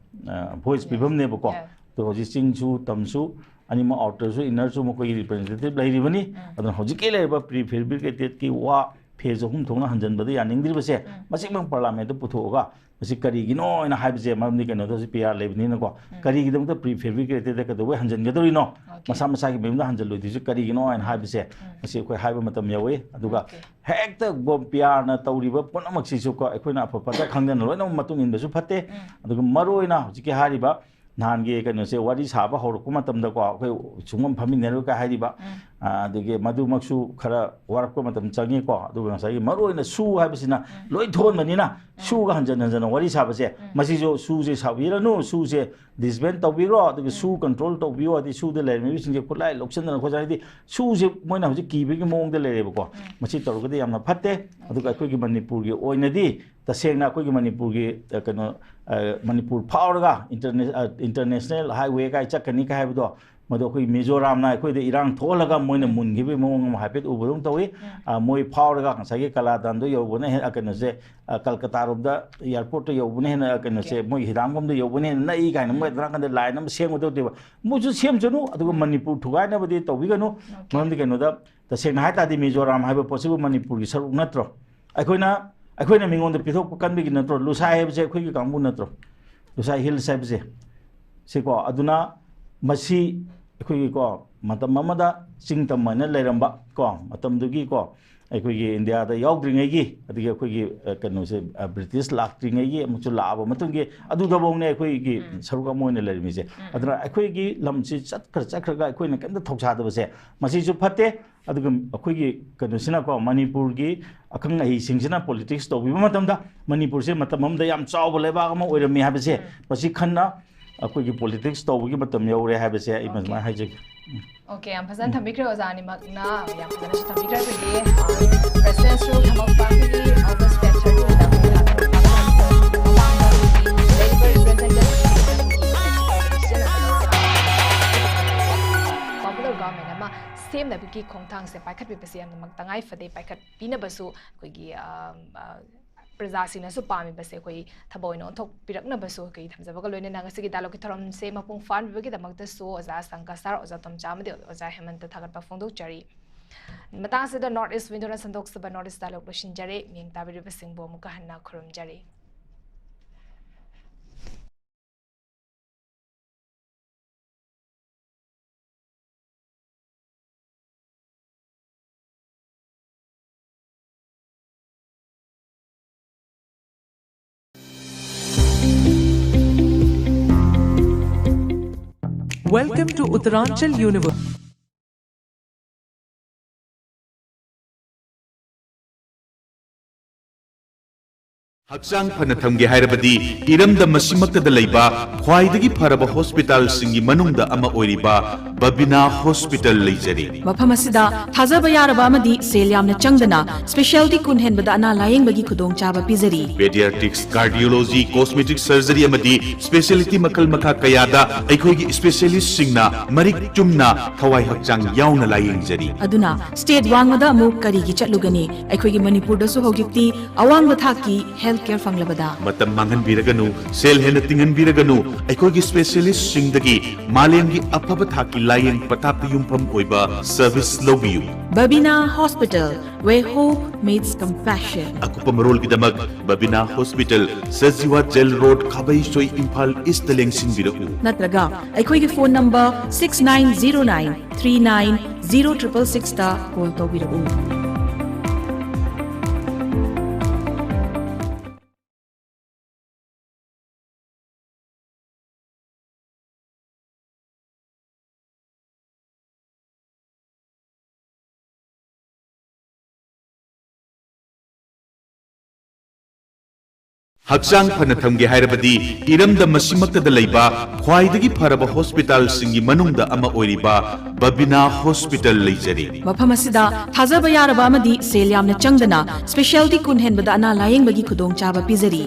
ꯚꯣꯏꯁ ꯄꯤꯐꯝꯅꯦꯕꯀꯣ ꯑꯗꯣ ꯍꯧꯖꯤꯛ ꯆꯤꯡꯁꯨ ꯇꯝꯁꯨ ꯑꯅꯤꯃꯛ ꯑꯥꯎꯇꯔꯁꯨ ꯏꯟꯅꯔꯁꯨ ꯃꯈꯣꯏꯒꯤ ꯔꯤꯄ꯭ꯔꯖꯦꯟꯇꯦꯇꯤꯚ ꯂꯩꯔꯤꯕꯅꯤ ꯑꯗꯨꯅ ꯍꯧꯖꯤꯛꯀꯤ ꯂꯩꯔꯤꯕ ꯐꯦꯕ꯭ꯔꯤꯀꯦꯇꯦꯗꯀꯤ ꯋꯥ ꯐꯦꯖ 3 ꯊꯣꯛꯅ ꯍꯟꯖꯤꯟꯕꯗ ꯌꯥꯅꯤꯡꯗ꯭ꯔꯤꯕꯁꯦ ꯃꯁꯤꯃꯛ ꯄꯥꯔꯂꯥꯃꯦꯟꯇ ꯄꯨꯊꯣꯛꯑꯒ ꯃꯁꯤ ꯀꯔꯤꯒꯤꯅꯣ ꯍꯥꯏꯅ ꯍꯥꯏꯕꯁꯦ ꯃꯔꯝꯗꯤ ꯀꯩꯅꯣꯗ ꯍꯧꯖꯤꯛ PR ꯂꯩꯕꯅꯤꯅꯀꯣ ꯀꯔꯤꯒꯤꯗꯃꯛꯇ ꯐꯦꯕ꯭ꯔꯤꯀꯦꯇꯦꯗ ꯀꯩꯗꯧꯕꯩ ꯍꯟꯖꯤꯟꯒꯗꯧꯔꯤꯅꯣ ꯃꯁꯥꯒꯤ ꯃꯌꯨꯝꯗ ꯍꯟꯖꯤꯜꯂꯣꯏꯗꯣꯏꯁꯤ ꯀꯔꯤꯒꯤꯅꯣ ꯍꯥꯏꯅ ꯍꯥꯏꯕꯁꯦ ꯃꯁꯤ ꯑꯩꯈꯣꯏ ꯍꯥꯏꯕ ꯃꯇꯝ ꯌꯧꯋꯤ ꯑꯗꯨꯒ ꯍꯦꯛꯇ PRꯅ ꯇꯧꯔꯤꯕ ꯄꯨꯝꯅꯃꯛꯁꯤꯁꯨ ꯀꯣ ꯑꯩꯈꯣꯏꯅ ꯑꯐ ꯐꯠꯇ ꯈꯪꯗꯅ ꯂꯣꯏꯅꯃꯛ ꯃꯇꯨꯡ ꯏꯟꯕꯁꯨ ꯐꯠꯇꯦ ꯑꯗꯨꯒ ꯃꯔꯨꯑꯣꯏꯅ ꯍꯧꯖꯤꯛꯀꯤ ꯍꯥꯏꯔꯤꯕ ꯅꯍꯥꯟꯒꯤ ꯀꯩꯅꯣꯁꯦ ꯋꯥꯔꯤ ꯁꯥꯕ ꯍꯧꯔꯛꯄ ꯃꯇꯝꯗꯀꯣ ꯑꯩꯈꯣꯏ ꯁꯨꯡꯐꯝ ꯐꯝꯃꯤꯟꯅꯔꯒ ꯍꯥꯏꯔꯤꯕ ꯑꯗꯒꯤ ꯃꯗꯨꯃꯛꯁꯨ ꯈꯔ ꯋꯥꯔꯛꯄ ꯃꯇꯝ ꯆꯪꯉꯤꯀꯣ ꯑꯗꯨꯒ ꯉꯁꯥꯏꯒꯤ ꯃꯔꯨꯑꯣꯏꯅ ꯁꯨ ꯍꯥꯏꯕꯁꯤꯅ ꯂꯣꯏ ꯊꯣꯛꯍꯟꯕꯅꯤꯅ ꯁꯨꯒ ꯍꯟꯖꯟ ꯋꯥꯔꯤ ꯁꯥꯕꯁꯦ ꯃꯁꯤꯁꯨ ꯁꯨꯁꯦ ꯁꯥꯕꯤꯔꯅꯨ ꯁꯨꯁꯦ ꯗꯤꯁꯕꯦꯟ ꯇꯧꯕꯤꯔꯣ ꯑꯗꯨꯒ ꯁꯨ ꯀꯟꯇ꯭ꯔꯣꯜ ꯇꯧꯕꯤꯌꯣ ꯑꯗꯩ ꯁꯨꯗ ꯂꯩꯔꯤꯕꯁꯤꯡꯁꯦ ꯈꯨꯠꯂꯥꯏ ꯂꯧꯁꯤꯟꯗꯅ ꯈꯣꯠꯆꯟꯅ ꯍꯥꯏꯗꯤ ꯁꯨꯁꯦ ꯃꯣꯏꯅ ꯍꯧꯖꯤꯛ ꯀꯤꯕꯒꯤ ꯃꯑꯣꯡꯗ ꯂꯩꯔꯦꯕꯀꯣ ꯃꯁꯤ ꯇꯧꯔꯒꯗꯤ ꯌꯥꯝꯅ ꯐꯠꯇꯦ ꯑꯗꯨꯒ ꯑꯩꯈꯣꯏꯒꯤ ꯃꯅꯤꯄꯨꯔꯒꯤ ꯑꯣꯏꯅꯗꯤ ꯇꯁꯦꯡꯅ ꯑꯩꯈꯣꯏꯒꯤ ꯃꯅꯤꯄꯨꯔꯒꯤ ꯀꯩꯅꯣ ꯃꯅꯤꯄꯨꯔ ꯐꯥꯎꯔꯒ ꯏꯟꯇꯔꯅꯦꯁꯅꯦꯜ ꯍꯥꯏꯋꯦ ꯀꯥꯏ ꯆꯠꯀꯅꯤ ꯀꯥꯏ ꯍꯥꯏꯕꯗꯣ ꯃꯗꯨ ꯑꯩꯈꯣꯏ ꯃꯤꯖꯣꯔꯥꯝꯅ ꯑꯩꯈꯣꯏꯗ ꯏꯔꯥꯡ ꯊꯣꯛꯍꯜꯂꯒ ꯃꯣꯏꯅ ꯃꯨꯟꯈꯤꯕꯒꯤ ꯃꯑꯣꯡ ꯑꯃ ꯍꯥꯏꯐꯦꯠ ꯎꯕꯗꯧ ꯇꯧꯏ ꯃꯣꯏ ꯐꯥꯎꯔꯒ ꯉꯁꯥꯏꯒꯤ ꯀꯂꯥꯗꯥꯟꯗꯣ ꯌꯧꯕꯅ ꯍꯦꯟꯅ ꯀꯩꯅꯣꯁꯦ ꯀꯜꯀꯇꯥꯔꯣꯝꯗ ꯏꯌꯥꯔꯄꯣꯔꯠꯇ ꯌꯧꯕꯅ ꯍꯦꯟꯅ ꯀꯩꯅꯣꯁꯦ ꯃꯣꯏ ꯍꯤꯗꯥꯡꯒꯣꯝꯗ ꯌꯧꯕꯅ ꯍꯦꯟꯅ ꯅꯛꯏ ꯀꯥꯏꯅ ꯃꯣꯏ ꯑꯗꯨꯅꯥꯀꯥꯟꯗ ꯂꯥꯏꯟ ꯑꯃ ꯁꯦꯝꯒꯗꯧꯗꯦꯕ ꯃꯣꯏꯁꯨ ꯁꯦꯝꯖꯅꯨ ꯑꯗꯨꯒ ꯃꯅꯤꯄꯨꯔ ꯊꯨꯒꯥꯏꯅꯕꯗꯤ ꯇꯧꯕꯤꯒꯅꯨ ꯃꯔꯝꯗꯤ ꯀꯩꯅꯣꯗ ꯇꯁꯦꯡꯅ ꯍꯥꯏ ꯇꯥꯔꯗꯤ ꯃꯤꯖꯣꯔꯥꯝ ꯍꯥꯏꯕ ꯄꯣꯠꯁꯤꯕꯨ ꯃꯅꯤꯄꯨꯔꯒꯤ ꯁꯔꯨꯛ ꯅꯠꯇ꯭ꯔꯣ ꯑꯩꯈꯣꯏꯅ ꯃꯤꯉꯣꯟꯗ ꯄꯤꯊꯣꯛꯄ ꯀꯟꯕꯒꯤ ꯅꯠꯇ꯭ꯔꯣ ꯂꯨꯁꯥꯏ ꯍꯥꯏꯕꯁꯦ ꯑꯩꯈꯣꯏꯒꯤ ꯀꯥꯡꯕꯨ ꯅꯠꯇ꯭ꯔꯣ ꯂꯨꯁꯥꯏ ꯍꯤꯜꯁ ꯍꯥꯏꯕꯁꯦ ꯁꯤꯀꯣ ꯑꯗꯨꯅ ꯃꯁꯤ ꯑꯩꯈꯣꯏꯒꯤꯀꯣ ꯃꯇꯝ ꯑꯃꯗ ꯆꯤꯡꯇꯝ ꯍꯥꯏꯅ ꯂꯩꯔꯝꯕ ꯀꯣ ꯃꯇꯝꯗꯨꯒꯤꯀꯣ ꯑꯩꯈꯣꯏꯒꯤ ꯏꯟꯗꯤꯌꯥꯗ ꯌꯥꯎꯗ꯭ꯔꯤꯉꯩꯒꯤ ꯑꯗꯒꯤ ꯑꯩꯈꯣꯏꯒꯤ ꯀꯩꯅꯣꯁꯦ ꯕ꯭ꯔꯤꯇꯤꯁ ꯂꯥꯛꯇ꯭ꯔꯤꯉꯩꯒꯤ ꯑꯃꯨꯛꯁꯨ ꯂꯥꯛꯑꯕ ꯃꯇꯨꯡꯒꯤ ꯑꯗꯨꯗꯐꯧꯅꯦ ꯑꯩꯈꯣꯏꯒꯤ ꯁꯔꯨꯛ ꯑꯃ ꯑꯣꯏꯅ ꯂꯩꯔꯝꯃꯤꯁꯦ ꯑꯗꯨꯅ ꯑꯩꯈꯣꯏꯒꯤ ꯂꯝꯁꯤ ꯆꯠꯈ꯭ꯔꯒ ꯑꯩꯈꯣꯏꯅ ꯀꯩꯝꯇ ꯊꯧꯁꯥꯗꯕꯁꯦ ꯃꯁꯤꯁꯨ ꯐꯠꯇꯦ ꯑꯗꯨꯒ ꯑꯩꯈꯣꯏꯒꯤ ꯀꯩꯅꯣꯁꯤꯅꯀꯣ ꯃꯅꯤꯄꯨꯔꯒꯤ ꯑꯈꯪ ꯑꯍꯩꯁꯤꯡꯁꯤꯅ ꯄꯣꯂꯤꯇꯤꯛꯁ ꯇꯧꯕꯤꯕ ꯃꯇꯝꯗ ꯃꯅꯤꯄꯨꯔꯁꯦ ꯃꯇꯝ ꯑꯃꯗ ꯌꯥꯝ ꯆꯥꯎꯕ ꯂꯩꯕꯥꯛ ꯑꯃ ꯑꯣꯏꯔꯝꯃꯤ ꯍꯥꯏꯕꯁꯦ ꯃꯁꯤ ꯈꯟꯅ ꯑꯩꯈꯣꯏꯒꯤ ꯄꯣꯂꯤꯇꯤꯛꯁ ꯇꯧꯕꯒꯤ ꯃꯇꯝ ꯌꯧꯔꯦ ꯍꯥꯏꯕꯁꯦ ꯑꯩ ꯃꯁꯨꯃꯥꯏꯅ ꯍꯥꯏꯖꯒꯦ Okay, yang pesan thamikre ozanimagna yang pesan su thamikre pegi presidential thamokpa pegi August 30 da labor representative popular government ama same na biki khongthang se paikhat bi pasi am mak tangai fade paikhat pina basu koigi प्रजासिनसु पामी बसे कोई थबोइनो थोक पिरकना बसु कई थमजबगा लोइने नांगसि की दालो की थरम से मपुंग फान बिबगी दमकत सो ओजा संकासार ओजा तोमचा मदे ओजा हेमंत थागत पफोंदो चरी मतांग से द नॉर्थ ईस्ट विंडो संदोक सब नॉर्थ ईस्ट दालो लोशिन जरे मिंग ताबिरि बसिंगबो मुका हन्ना खुरुम जरे Welcome to Uttaranchal University. Hakchang phana thamge hairabadi iramda masimakta leiba khwaidagi pharaba hospital singi manungda ama oiriba Babina Hospital leijari mafam asida thajaba yaraba amadi sel yamna changdana specialty kun henbada ana layeng khudong chaba pizari pediatrics cardiology cosmetic surgery amadi specialty makal makha kayada aikhoigi specialist singna marik chumna thawai hakchang yauna layeng jari aduna state wangmada amu kari gi chatlugani aikhoigi manipur da su hogikti awang thaki health care fanglabada matam mangan biraganu sel hena tingan biraganu aikhoigi specialist singdagi malemgi afaba thaki layeng patap yumpham oiba service lobiyu Babina Hospital where hope meets compassion akupa marol gidamak Babina Hospital Sajiwa Jail Road Khabai Soi Imphal East lengsing biraku natraga aikhoigi phone number 6909390666 ta call tobiraku Hakchang phana thamge hairabadi iramda masimakta leiba khwaidagi pharaba hospital singi manungda ama oiriba Babina Hospital leijari mafam asida thajaba yaraba amadi sel yamna changdana specialty kun henbada ana layeng khudong chaba pizari